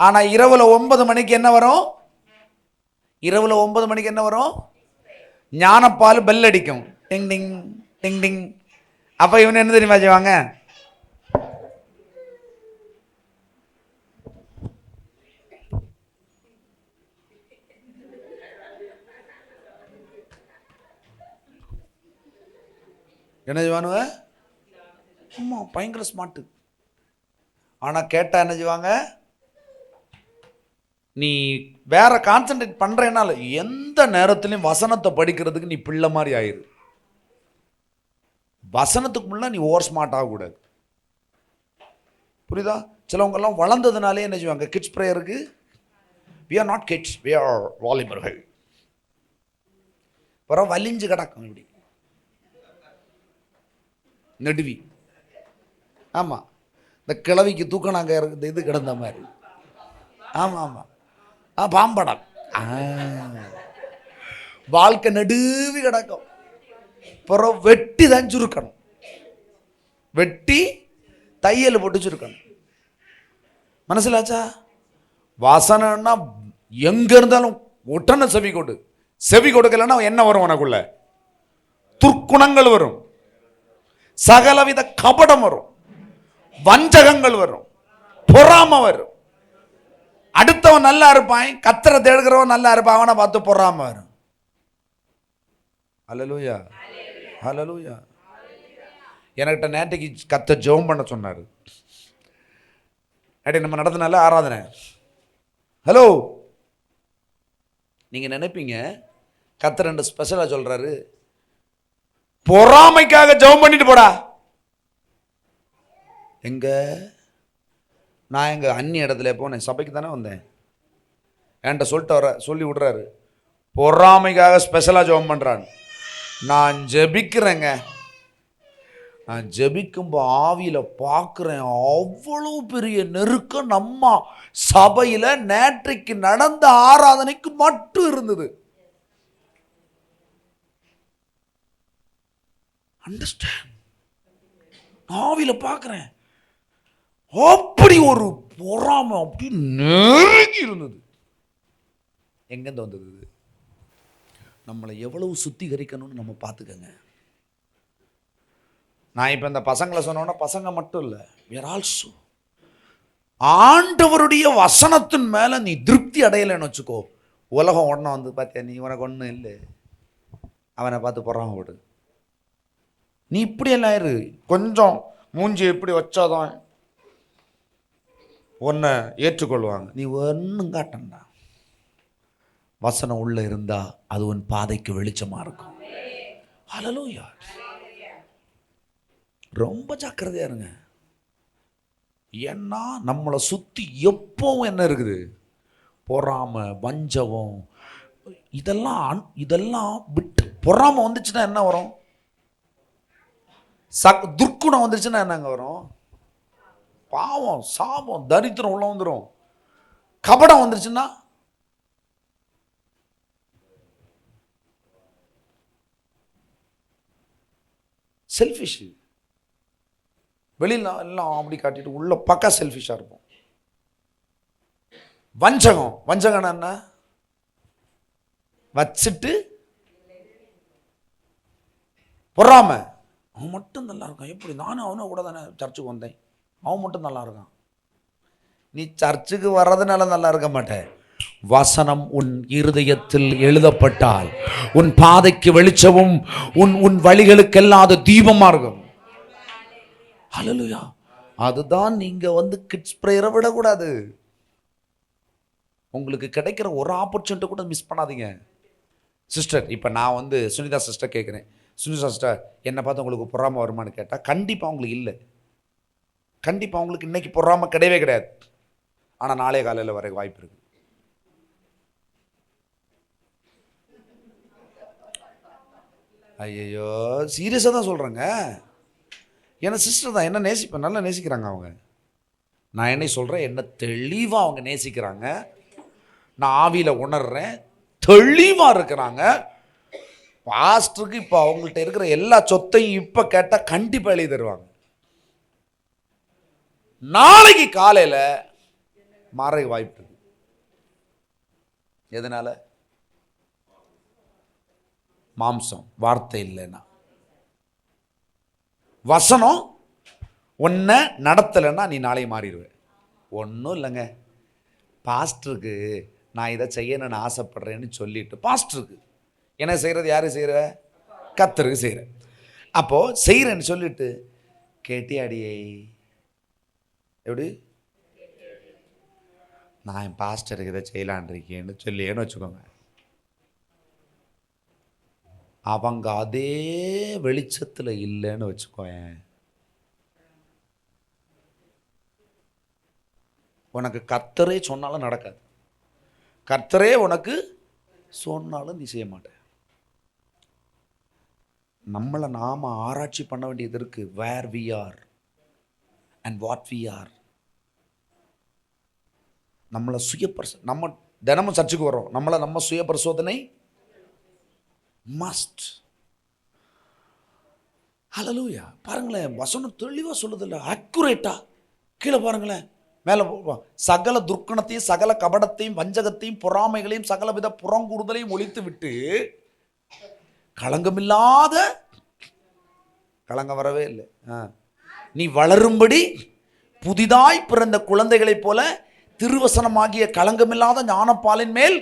S1: ஆனால் இரவுல 9 மணிக்கு என்ன வரும்? இரவுல 9 மணிக்கு என்ன வரும்? ஞானப்பால் பெல் அடிக்கும், டிங் டிங் டிங் டிங். அப்போ இவன் என்ன தெரியுமா செய்வாங்க? என்ன செய்வானுவ? ஆமா, பயங்கர ஸ்மார்ட்டு. ஆனால் கேட்டால் என்ன செய்வாங்க? நீ வேற கான்சென்ட்ரேட் பண்றேனால எந்த நேரத்திலையும் வசனத்தை படிக்கிறதுக்கு நீ பிள்ளை மாதிரி ஆயிரு. வசனத்துக்கு முன்னா நீ ஓவர் ஸ்மார்ட் ஆகக்கூடாது. புரியுதா? சிலவங்க எல்லாம் வளர்ந்ததுனாலே என்ன செய்வாங்க? கிட்ஸ் ப்ரேயருக்கு we are not kids, we are வாலிபர்கள். அப்புறம் வலிஞ்சு கிடக்கும் இப்படி நடுவி. ஆமாம், இந்த கிழவிக்கு தூக்கணாங்க இருக்குது இது கிடந்த மாதிரி. ஆமாம் ஆமாம், பாம்படம் வாழ்க்கை நடுவி கிடக்கும். அப்புறம் வெட்டி தான் சுருக்கணும், வெட்டி தையல் போட்டு சுருக்கணும். மனசிலாச்சா? வாசனைன்னா எங்க இருந்தாலும் உடனே செவி கொடு. செவி கொடுக்கலன்னா என்ன வரும் உனக்குள்ள? துர்க்குணங்கள் வரும், சகலவித கபடம் வரும், வஞ்சகங்கள் வரும், பொறாம வரும். அடுத்தவன் நல்லா இருப்பான், கத்தரை தேடுகிறவன் நல்லா இருப்பான், அவனை பார்த்து பொறாம வரும். ஹல்லேலூயா, ஹல்லேலூயா. என்கிட்ட நேற்றைக்கு கத்த ஜெபம் பண்ண சொன்னார். நேற்று நம்ம நடத்தினால ஆராதனை. ஹலோ, நீங்க நினைப்பீங்க கத்த ரெண்டு ஸ்பெஷலா சொல்றாரு, பொறாமைக்காக ஜெபம் பண்ணிட்டு போடா. எங்க நான் எங்க அந்நிய இடத்துல போனேன், சபைக்கு தானே வந்தேன். என்கிட்ட சொல்லி விடுறாரு, பொறாமைக்காக ஸ்பெஷலா ஜெபம் பண்றான். நான் ஜெபிக்கிறேங்க, நான் ஜெபிக்கும்போ ஆவியில பார்க்கிறேன், அவ்வளவு பெரிய நெருக்கம் நம்ம சபையில நேற்றைக்கு நடந்த ஆராதனைக்கு மட்டும் இருந்தது. அண்டர்ஸ்டாண்ட்? ஆவியில பார்க்கிறேன், அப்படி ஒரு பொறாமை அப்படி நெருங்கி இருந்தது. எங்கேருந்து வந்தது? நம்மளை எவ்வளவு சுத்திகரிக்கணும்னு நம்ம பார்த்துக்கங்க. நான் இப்போ இந்த பசங்களை சொன்னோன்னா பசங்க மட்டும் இல்லை, we are also ஆண்டவருடைய வசனத்தின் மேலே நீ திருப்தி அடையலைன்னு வச்சுக்கோ, உலகம் ஒன்றும் வந்து பார்த்தியா, நீ உனக்கு ஒன்றும் இல்லை, அவனை பார்த்து பொறாம போடு. நீ இப்படி எல்லாம் இரு, கொஞ்சம் மூஞ்சி எப்படி வச்சாதான் உன்னை ஏற்றுக்கொள்வாங்க. நீ ஒன்றும் காட்டண்டா, வசனம் உள்ள இருந்தா அது உன் பாதைக்கு வெளிச்சமா இருக்கும். ஹல்லேலூயா. ரொம்ப ஜாக்கிரதையா இருங்க. ஏன்னா நம்மளை சுத்தி எப்பவும் என்ன இருக்குது? பொறாமை, வஞ்சகம், இதெல்லாம் விட்டு. பொறாமை வந்துச்சுன்னா என்ன வரும்? துர்க்குணம் வந்துருச்சுன்னா என்னங்க வரும்? பாவம், சாபம், தரித்திரம் உள்ள வந்துடும். கபடம் வந்துருச்சுன்னா செல்ஃபிஷ். வெளியில் எல்லாம் அப்படி காட்டிட்டு உள்ள பக்கா செல்ஃபிஷாக இருப்போம். வஞ்சகம் என்ன? வச்சுட்டு பொறாம. அவன் மட்டும் நல்லா இருக்கான், எப்படி நானும் அவனை கூட தானே சர்ச்சுக்கு வந்தேன், அவன் மட்டும் நல்லா இருக்கான். நீ சர்ச்சுக்கு வர்றதுனால நல்லா இருக்க மாட்டேன். வசனம் உன் இருதயத்தில் எழுதப்பட்டால் உன் பாதைக்கு வெளிச்சமும் உன் வழிகளுக்கெல்லாம் அது தீபமா இருக்கும். ஹல்லேலூயா. அதுதான் நீங்க கிட்ஸ் பிரேயரை விடக்கூடாது. உங்களுக்கு கிடைக்கிற ஒரு ஆப்பர்ச்சுனிட்டி கூட மிஸ் பண்ணாதீங்க. சிஸ்டர், இப்போ நான் சுனிதா சிஸ்டர் கேட்குறேன், சுனிதா சிஸ்டர் என்னை பார்த்து உங்களுக்கு பொறாமை வருமானு கேட்டால் கண்டிப்பாக உங்களுக்கு இல்லை. கண்டிப்பாக உங்களுக்கு இன்னைக்கு பொறாமை கிடையவே கிடையாது. ஆனால் நாளே காலையில் வர வாய்ப்பு இருக்கு. ஐயோ, சீரியஸாக தான் சொல்கிறேங்க. ஏன்னா சிஸ்டர் தான் என்ன நேசிப்பேன், நல்லா நேசிக்கிறாங்க அவங்க. நான் என்ன சொல்கிறேன், என்ன தெளிவாக அவங்க நேசிக்கிறாங்க, நான் ஆவியில் உணர்றேன், தெளிவாக இருக்கிறாங்க. பாஸ்டருக்கு இப்போ அவங்கள்ட்ட இருக்கிற எல்லா சொத்தையும் இப்போ கேட்டால் கண்டிப்பாக எழுதி தருவாங்க. நாளைக்கு காலையில் மாற வாய்ப்பு இருக்கு. எதனால? மாம்சம், வார்த்தை இல்லைன்னா. வசனம் ஒன்றை நடத்தலைன்னா நீ நாளை மாறிடுவேன். ஒன்றும் இல்லைங்க, பாஸ்டருக்கு நான் இதை செய்யணும்னு ஆசைப்படுறேன்னு சொல்லிட்டு, பாஸ்டருக்கு என்ன செய்கிறது? யாரு செய்கிற? கர்த்தருக்கு செய்கிறேன். அப்போது செய்கிறேன்னு சொல்லிட்டு கேட்டியாடியே எப்படி நான் என் பாஸ்டருக்கு இதை செய்யலான் இருக்கேன்னு சொல்லியேன்னு வச்சுக்கோங்க, அவங்க அதே வெளிச்சத்தில் இல்லைன்னு வச்சுக்கோயேன், உனக்கு கர்த்தரே சொன்னாலும் நடக்காது. கர்த்தரே உனக்கு சொன்னாலும் நீ செய்ய மாட்ட. நம்மளை நாம ஆராய்ச்சி பண்ண வேண்டியது இருக்கு. Where we are and what we are. நம்மளை நம்ம தினமும் சர்ச்சுக்கு வரோம், நம்ம சுய பரிசோதனை மஸ்ட். ஹல்லேலூயா. பாருங்களேன், வசனம் தெளிவா சொல்லுதில்ல, அக்குரேட்டா. கீழே பாருங்களேன், மேலே சகல துர்க்கணத்தையும் சகல கபடத்தையும் வஞ்சகத்தையும் பொறாமைகளையும் சகலவித புறங்கூறுதலையும் ஒழித்து விட்டு களங்கமில்லாத, களங்கம் வரவே இல்லை, நீ வளரும்படி புதிதாய் பிறந்த குழந்தைகளைப் போல திருவசனமாகிய களங்கமில்லாத ஞானப்பாலின் மேல்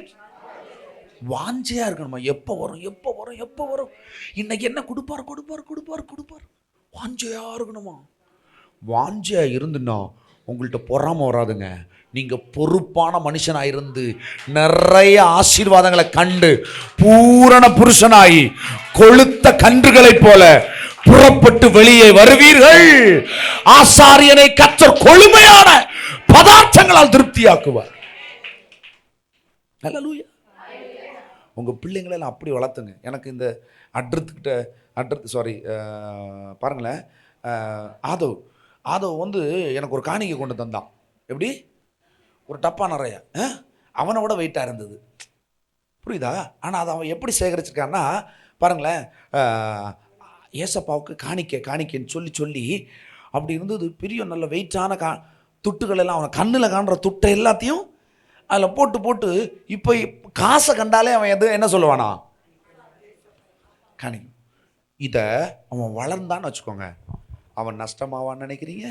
S1: வாஞ்சையா இருக்கணுமா? எப்போ வரும் எப்போ வரும் எப்போ வரும், இன்னைக்கு என்ன கொடுப்பார் கொடுப்பார் கொடுப்பார் கொடுப்பார், வாஞ்சையா இருக்கணுமா? வாஞ்சையா இருந்துன்னா உங்கள்கிட்ட பொறாம வராதுங்க. நீங்க பொறுப்பான மனுஷனாக இருந்து நிறைய ஆசீர்வாதங்களை கண்டு பூரண புருஷனாய் கொழுத்த கன்றுகளைப் போல புறப்பட்டு வெளியே வருவீர்கள். ஆசாரியனை கர்த்தர் கொழுமையான பதார்த்தங்களால் திருப்தியாக்குவார். ஹல்லேலூயா. உங்க பிள்ளைங்களை எல்லாம் அப்படி வளர்த்துங்க. எனக்கு இந்த பாருங்களேன், ஆதோ வந்து எனக்கு ஒரு காணிக்கை கொண்டு தந்தான். எப்படி? ஒரு டப்பா நிறைய, அவனை விட வெயிட்டாக இருந்தது, புரியுதா? ஆனால் அதை அவன் எப்படி சேகரிச்சிருக்கான்னா பாருங்களேன், ஏசப்பாவுக்கு காணிக்கைன்னு சொல்லி அப்படி இருந்தது. பெரிய நல்ல வெயிட்டான துட்டுகள் எல்லாம் அவனை கண்ணில் காண்ற துட்டை எல்லாத்தையும் அதில் போட்டு இப்போ காசை கண்டாலே அவன் என்ன சொல்லுவானா? காணிக்கை. இதை அவன் வளர்ந்தான்னு வச்சுக்கோங்க, அவன் நஷ்டமாவான்னு நினைக்கிறீங்க?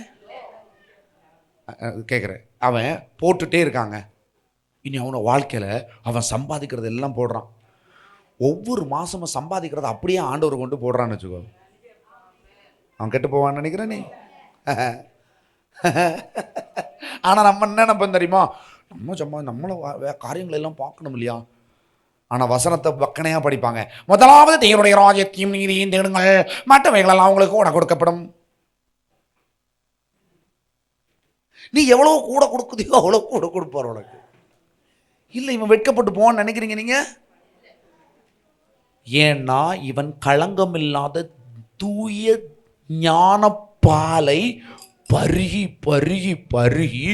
S1: கேட்குறேன். அவன் போட்டுட்டே இருக்காங்க, இனி அவனை வாழ்க்கையில் அவன் சம்பாதிக்கிறது எல்லாம் போடுறான். ஒவ்வொரு மாதமும் சம்பாதிக்கிறத அப்படியே ஆண்டவர் கொண்டு போடுறான்னு வச்சுக்கோ, அவன் கெட்டு போவான்னு நினைக்கிறேன் நீ. ஆனால் நம்ம என்ன நினைப்போம் தெரியுமா? நம்மளை காரியங்கள் எல்லாம் பார்க்கணும் இல்லையா? ஆனால் வசனத்தை பக்கனையாக படிப்பாங்க. முதலாவது தேவனுடைய ராஜ்யத்தையும் நீதியையும் தேடுங்கள், மற்றவைகளெல்லாம் அவங்களுக்கு உனக்கு கொடுக்கப்படும். நீ எவ்வளோ கூட கொடுக்குதியோ அவ்வளோ கூட கொடுப்பார் உனக்கு. இல்லை இவன் வெட்கப்பட்டு போவான்னு நினைக்கிறீங்க நீங்க? ஏன்னா இவன் களங்கம் இல்லாத தூய ஞானப்பாலை பருகி பருகி பருகி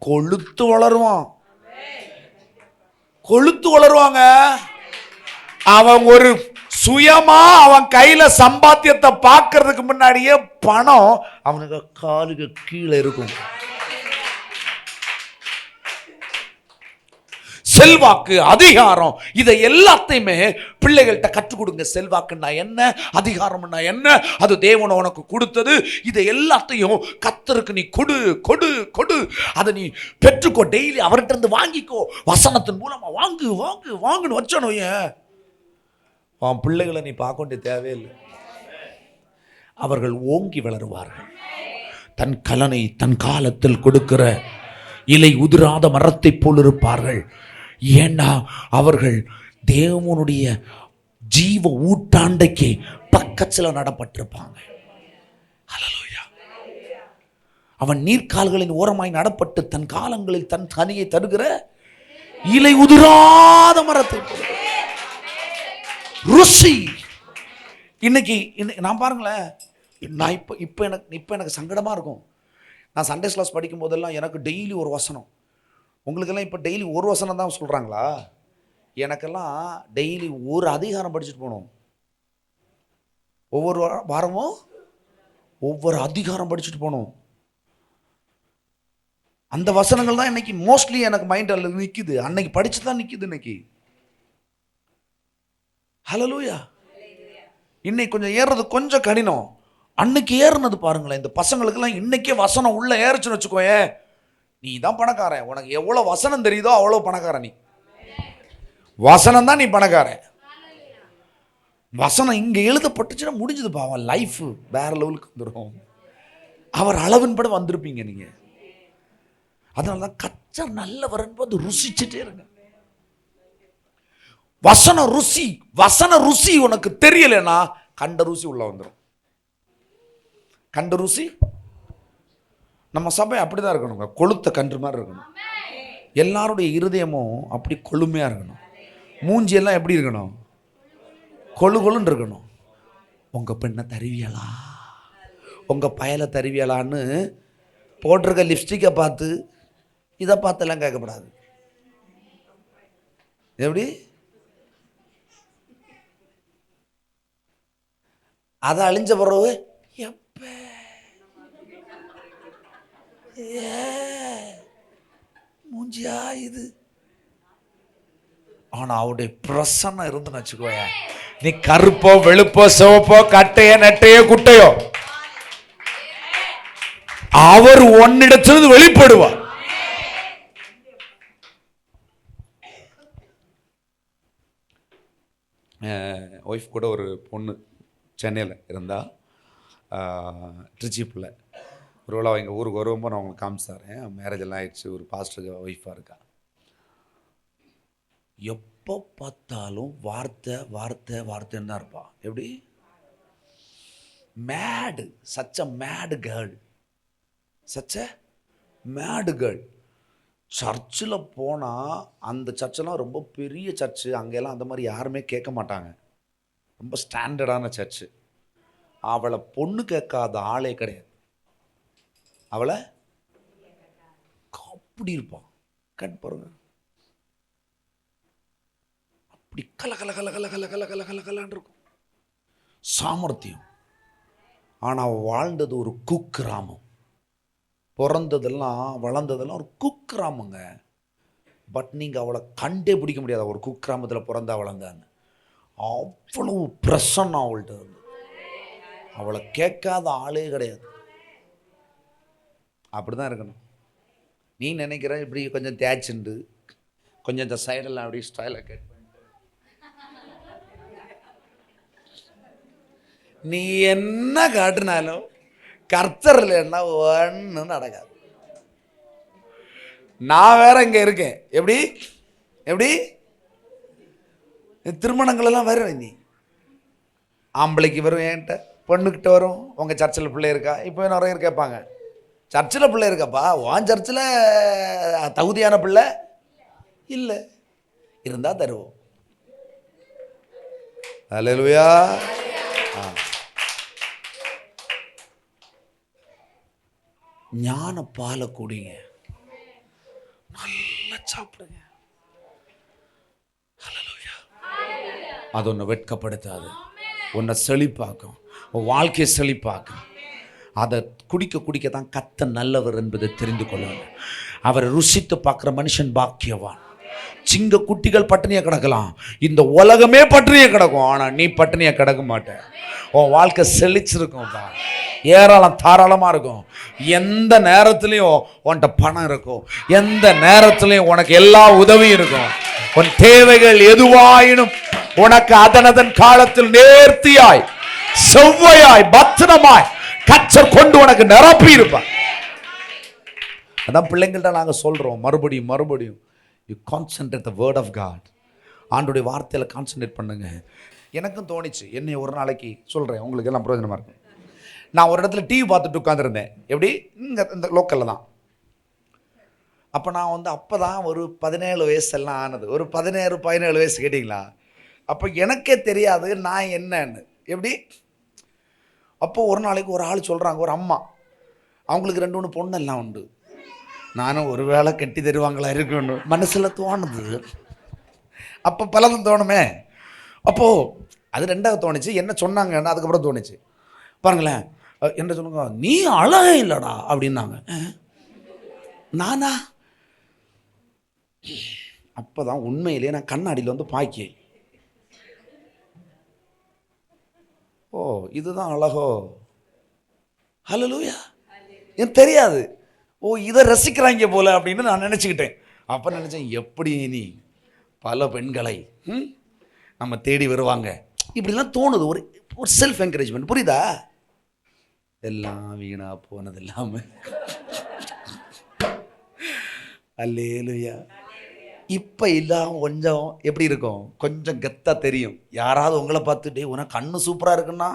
S1: கொழுத்து வளருவான். கொழுத்து வளருவாங்க. அவன் ஒரு சுயமா அவன் கையில சம்பாத்தியத்தை பார்க்கறதுக்கு முன்னாடியே பணம் அவனுக்கு காலுக்கு கீழே இருக்கும். செல்வாக்கு, அதிகாரம், இதை எல்லாத்தையுமே பிள்ளைகள்கிட்ட கற்றுக் கொடுங்க. செல்வாக்குன்னா என்ன, அதிகாரம்னா என்ன, அது தேவன் உனக்கு கொடுத்தது. இதை எல்லாத்தையும் கர்த்தருக்கு நீ கொடு கொடு கொடு. அதை நீ பெற்றுக்கோ, டெய்லி அவர்கிட்ட இருந்து வாங்கிக்கோ. வசனத்தின் மூலமா வாங்கு வாங்கு வாங்குன்னு வச்சணும். அவன் பிள்ளைகளை நீ பார்க்க வேண்டிய தேவையில்லை. அவர்கள் ஓங்கி வளருவார்கள். தன் கலனை தன் காலத்தில் கொடுக்கிற இலை உதிராத மரத்தை போல் இருப்பார்கள். ஏன்னா அவர்கள் தேவனுடைய ஜீவ ஊட்டாண்டைக்கு பக்கத்தில் நடப்பட்டிருப்பாங்க. ஹல்லேலூயா. அவன் நீர்க்கால்களின் ஓரமாய் நடப்பட்டு தன் காலங்களில் தன் கனியை தருகிற இலை உதிராத மரத்தை போல். ருசி. இன்னைக்கு நான் பாருங்களேன், நான் இப்போ எனக்கு சங்கடமா இருக்கும். நான் சண்டே கிளாஸ் படிக்கும் போதெல்லாம் எனக்கு டெய்லி ஒரு வசனம். உங்களுக்கெல்லாம் இப்போ டெய்லி ஒரு வசனம் தான் சொல்கிறாங்களா? எனக்கெல்லாம் டெய்லி ஒரு அதிகாரம் படிச்சுட்டு போகணும். ஒவ்வொரு வாரமும் ஒவ்வொரு அதிகாரம் படிச்சுட்டு போகணும். அந்த வசனங்கள் தான் இன்னைக்கு மோஸ்ட்லி எனக்கு மைண்டில் நிற்குது. அன்னைக்கு படிச்சு தான் நிற்குது இன்னைக்கு. ஹல்லேலூயா. இன்னைக்கு கொஞ்சம் ஏறுறது கொஞ்சம் கடினம். அன்னைக்கு ஏறுனது பாருங்களேன். இந்த பசங்களுக்கெல்லாம் இன்னைக்கே வசனம் உள்ள ஏறுச்சுன்னு வச்சுக்கோயே, நீ தான் பணக்காரன். உனக்கு எவ்வளோ வசனம் தெரியுதோ அவ்வளோ பணக்காரன். நீ வசனம் தான் நீ பணக்காரன். வசனம் இங்கே எழுதப்பட்டுச்சுன்னா முடிஞ்சது பாவம். லைஃப் வேற லெவலுக்கு வந்துடும். அவர் அளவின்பட வந்திருப்பீங்க நீங்க. அதனால தான் கர்த்தர் நல்லவர் என்பது ருசிச்சுட்டே இருங்க. வசன ருசி உனக்கு தெரியலன்னா கண்ட ருசி உள்ள வந்துடும். கண்ட ருசி நம்ம சபை அப்படிதான் இருக்கணுங்க. கொளுத்த கன்று மாதிரி இருக்கணும். எல்லாருடைய இருதயமும் அப்படி கொழுமையா இருக்கணும். மூஞ்சியெல்லாம் எப்படி இருக்கணும்? கொழுன்னு இருக்கணும். உங்க பெண்ணை தருவியலா, உங்க பயலை தருவியலான்னு போட்டிருக்க லிப்ஸ்டிக்கை பார்த்து இதை பார்த்தெல்லாம் கேட்கக்கூடாது. எப்படி? அதை அழிஞ்ச பிறகு எப்ப மூஞ்சியா இது. ஆனா அவருடைய பிரசன்னம் இருந்துன்னு வச்சுக்கோய, நீ கருப்போ வெளுப்போ சிவப்போ கட்டையோ நெட்டையோ குட்டையோ அவர் ஒன்னிடத்திலிருந்து வெளிப்படுவார். ஒய்ஃப் கூட ஒரு பொண்ணு சென்னையில் இருந்தா, ட்ரிச்சிப்பில். ஒரு வேளை எங்கள் ஊருக்கு வரும்போது நான் அவங்களுக்கு காமிச்சாரேன். மேரேஜ் எல்லாம் ஆயிடுச்சு. ஒரு பாஸ்டருக்கு ஒய்ஃபாக இருக்கா. எப்போ பார்த்தாலும் வார்த்தை வார்த்தை வார்த்தைன்னு தான் இருப்பா. எப்படி? மேடு. சச்ச மேடு கேர்ள். சச்ச மேடு கேர்ள். சர்ச்சில் போனால், அந்த சர்ச்செல்லாம் ரொம்ப பெரிய சர்ச்சு, அங்கெல்லாம் அந்த மாதிரி யாருமே கேட்க மாட்டாங்க. ரொம்ப ஸ்டாண்டர்டான சர்ச்சு. அவளை பொண்ணு கேட்காத ஆளே கிடையாது. அவளை அப்படி இருப்பான். கண் பாருங்க, அப்படி கல கல கல கல கல கல கல கல கலான்னு இருக்கும் சாமர்த்தியம். ஆனால் வாழ்ந்தது ஒரு குக்கிராமம். பிறந்ததெல்லாம் வளர்ந்ததெல்லாம் ஒரு குக்கிராமங்க. பட் நீங்கள் அவளை கண்டே பிடிக்க முடியாது ஒரு குக்கிராமத்தில் பிறந்தா வளர்ந்தான்னு. அவ்வளவு பிரசன்னம் அவள்கிட்ட இருந்து. அவளை கேட்காத ஆளே கிடையாது. அப்படிதான் இருக்கணும். நீ நினைக்கிற இப்படி கொஞ்சம் தேய்ச்சுண்டு கொஞ்சம் இந்த சைடெல்லாம் அப்படி ஸ்டைலாக கேட் பண்ணிட்டு நீ என்ன காட்டினாலும் கர்த்தர் இல்லைன்னா ஒன்றும் நடக்காது. நான் வேற இங்க இருக்கேன். எப்படி எப்படி திருமணங்கள் எல்லாம் வேற. நீ ஆம்பளைக்கு வரும், என்கிட்ட பொண்ணுக்கிட்ட வரும். உங்கள் சர்ச்சில் பிள்ளை இருக்கா? இப்போ நிறைய பேர் கேட்பாங்க, சர்ச்சில் பிள்ளை இருக்காப்பா, உன் சர்ச்சில் தகுதியான பிள்ளை இல்லை, இருந்தால் தருவோம். அல்லேலூயா. ஞான பாலை குடிங்க, நல்லா சாப்பிடுங்க. அது ஒன்று வெட்கப்படுத்தாது, உன்னை செழிப்பாக்கும், உன் வாழ்க்கையை செழிப்பாக்கும். அதை குடிக்க குடிக்க தான் கர்த்தர் நல்லவர் என்பதை தெரிந்து கொள்ளணும். அவரை ருசித்து பார்க்குற மனுஷன் பாக்கியவான். சிங்க குட்டிகள் பட்டினியை கிடக்கலாம், இந்த உலகமே பட்டினியை கிடக்கும், ஆனால் நீ பட்டினியை கிடக்க மாட்டேன். உன் வாழ்க்கை செழிச்சிருக்கும்பா, ஏராளம் தாராளமாக இருக்கும். எந்த நேரத்துலையும் உன்கிட்ட பணம் இருக்கும், எந்த நேரத்துலையும் உனக்கு எல்லா உதவியும் இருக்கும். உன் தேவைகள் எதுவாயினும் உனக்கு அதனதன் காலத்தில் நேர்த்தியாய் செவ்வையாய் பத்திரமாய் கர்த்தர் கொண்டு உனக்கு நிரப்பி இருப்பார். அதான் பிள்ளைங்கள்ட்ட நாங்கள் சொல்கிறோம் மறுபடியும் மறுபடியும், you concentrate the word of God. ஆண்டுடைய வார்த்தையில் கான்சன்ட்ரேட் பண்ணுங்க. எனக்கும் தோணிச்சு, என்னை ஒரு நாளைக்கு சொல்கிறேன், உங்களுக்கு எல்லாம் பிரயோஜனமாக இருக்கும். நான் ஒரு இடத்துல டிவி பார்த்துட்டு உட்காந்துருந்தேன். எப்படி? இங்கே இந்த லோக்கலில் தான். அப்போ நான் அப்போ தான் ஒரு 17 வயசெல்லாம் ஆனது. ஒரு 17 வயசு கேட்டிங்களா? அப்போ எனக்கே தெரியாது நான் என்னன்னு. எப்படி? அப்போ ஒரு நாளைக்கு ஒரு ஆள் சொல்கிறாங்க, ஒரு அம்மா, அவங்களுக்கு 2 பொண்ணெல்லாம் உண்டு. நானும் ஒரு வேளை கட்டி தருவாங்களா இருக்குன்னு மனசில் தோணுது. அப்போ பலதும் தோணுமே. அப்போது அது 2வது தோணுச்சு. என்ன சொன்னாங்கன்னா அதுக்கப்புறம் தோணுச்சு. பாருங்களேன், என்ன சொல்லுங்க, நீ அழகே இல்லைடா அப்படின்னாங்க. நானா? அப்போ தான் உண்மையிலே நான் கண்ணாடியில் வந்து பாக்கி, ஓ இதுதான் அழகோ, ஹல்லேலூயா. எனக்கு தெரியாது, ஓ இதை ரசிக்கிறாங்க போல அப்படின்னு நான் நினச்சிக்கிட்டேன். அப்போ நினச்சேன், எப்படி நீ பல பெண்களை நம்ம தேடி வருவாங்க இப்படிலாம் தோணுது. ஒரு ஒரு செல்ஃப் என்கரேஜ்மெண்ட், புரியுதா? எல்லாம் வீணா போனது இல்லாமல் அல்லேலூயா. இப்போ இல்லாமல் கொஞ்சம் எப்படி இருக்கும், கொஞ்சம் கெத்தாக தெரியும். யாராவது உங்களை பார்த்துட்டு உனக்கு கண்ணு சூப்பராக இருக்குன்னா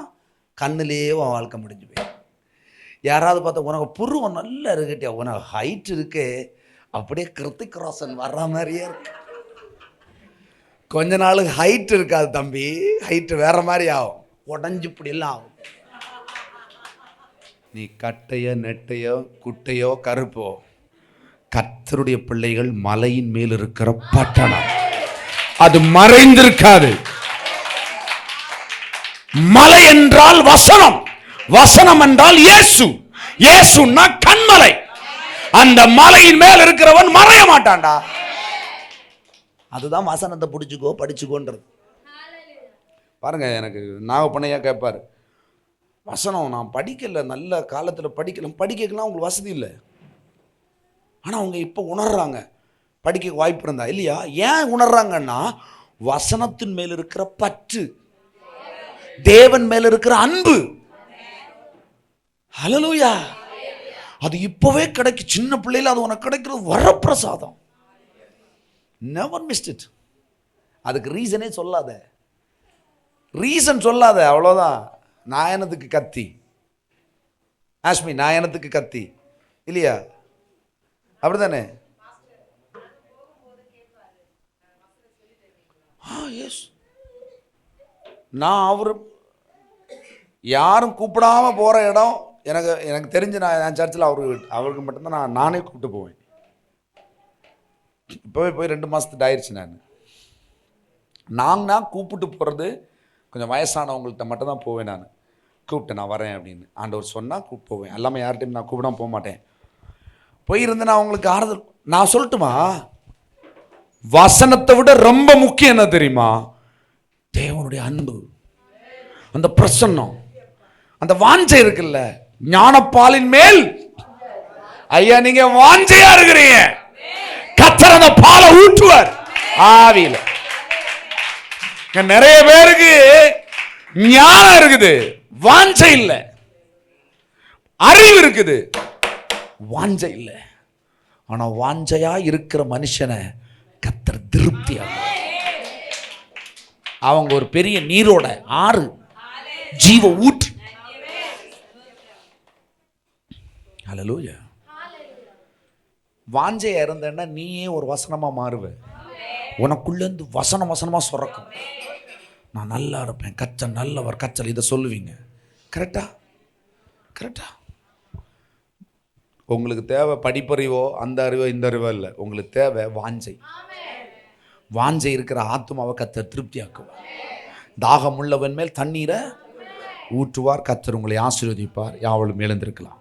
S1: கண்ணுலேயே உன் வாழ்க்கை முடிஞ்சு போய். யாராவது பார்த்தா உனக்கு புருவம் நல்லா இருக்கட்டியா, உனக்கு ஹைட் இருக்கு, அப்படியே கிருத்திக் ரோஷன் வர்ற மாதிரியே இருக்கு. கொஞ்ச நாளுக்கு ஹைட் இருக்காது தம்பி, ஹைட்டு வேற மாதிரி ஆகும், உடஞ்சி இப்படியெல்லாம் ஆகும். நீ கட்டையோ நெட்டையோ குட்டையோ கருப்போ, கர்த்தருடைய பிள்ளைகள் மலையின் மேல் இருக்கிற பட்டணம், அது மறைந்திருக்காது. மலை என்றால் வசனம், வசனம் என்றால் இயேசு, இயேசுன்னா கண்மலை. அந்த மலையின் மேல் இருக்கிறவன் மறைய மாட்டான்டா. அதுதான் வசனத்தை பிடிச்சிக்கோ படிச்சுக்கோன்றது. பாருங்க, எனக்கு நாகப்பண்ணையா கேட்பார், வசனம் நான் படிக்கல, நல்ல காலத்தில் படிக்கலாம் அவங்களுக்கு வசதி இல்லை. ஆனால் அவங்க இப்போ உணர்றாங்க, படிக்க வாய்ப்பு இருந்தா இல்லையா. ஏன் உணர்றாங்கன்னா வசனத்தின் மேல் இருக்கிற பற்று, தேவன் மேல் இருக்கிற அன்பு. ஹல்லேலூயா. அது இப்போவே கிடைக்கும். சின்ன பிள்ளையில அது உனக்கு கிடைக்கிறது வரப்பிரசாதம். Never mist it. அதுக்கு ரீசனே சொல்லாத, ரீசன் சொல்லாத, அவ்வளோதான். நாயனத்துக்கு கத்தி, ஆஷ்மி நாயனத்துக்கு கத்தி இல்லையா, அப்படிதானே? எஸ். நான் அவர் யாரும் கூப்பிடாம போகிற இடம் எனக்கு தெரிஞ்சு நான் சர்ச்சில் அவருக்கு மட்டும்தான் நானே கூப்பிட்டு போவேன். இப்போவே போய் 2 மாதத்துக்கு ஆயிடுச்சு. நான் கூப்பிட்டு போகிறது கொஞ்சம் வயசானவங்கள்ட்ட மட்டும் தான் போவேன். நான் கூப்பிட்டேன், நான் வரேன் அப்படின்னு ஆண்டவர் சொன்னால் கூப்பிட்டு போவேன். எல்லாமே யார்கிட்டையும் நான் கூப்பிடாம போக மாட்டேன். போயிருந்து நான் அவங்களுக்கு ஆறுதல் நான் சொல்லட்டுமா? வசனத்தை விட ரொம்ப முக்கியம் என்ன தெரியுமா? தேவனுடைய அன்பு, அந்த பிரசன்னம், அந்த வாஞ்சை இருக்குல்ல. ஞானப்பாலின் மேல் ஐயா நீங்க வாஞ்சையா இருக்கிறீங்க, கர்த்தர் அந்த பாலை ஊற்றுவார் ஆவியில. நிறைய பேருக்கு ஞானம் இருக்குது, வாஞ்சை இல்லை. அறிவு இருக்குது, வாஞ்சை இல்லை. ஆனா வாஞ்சையா இருக்கிற மனுஷனை கர்த்தர் திருப்தியாக, அவங்க ஒரு பெரிய நீரோட ஆறு, ஜீவ ஊற்று. ஹல்லேலூயா. வாஞ்சையா இருந்தேன்னா நீயே ஒரு வசனமா மாறுவ. உனக்குள்ளேருந்து வசனமா சுரக்கும். நான் நல்லா இருப்பேன், கச்சல் நல்லவர், கச்சல், இதை சொல்லுவீங்க. கரெக்டா? உங்களுக்கு தேவை படிப்பறிவோ அந்த அறிவோ இந்த அறிவோ இல்லை. உங்களுக்கு தேவை வாஞ்சை. வாஞ்சை இருக்கிற ஆத்துமாவை கர்த்தர் திருப்தியாக்குவார். தாகம் உள்ளவன் மேல் தண்ணீரை ஊற்றுவார். கர்த்தர் உங்களை ஆசீர்வதிப்பார். யாவலும் எழுந்திருக்கலாம்.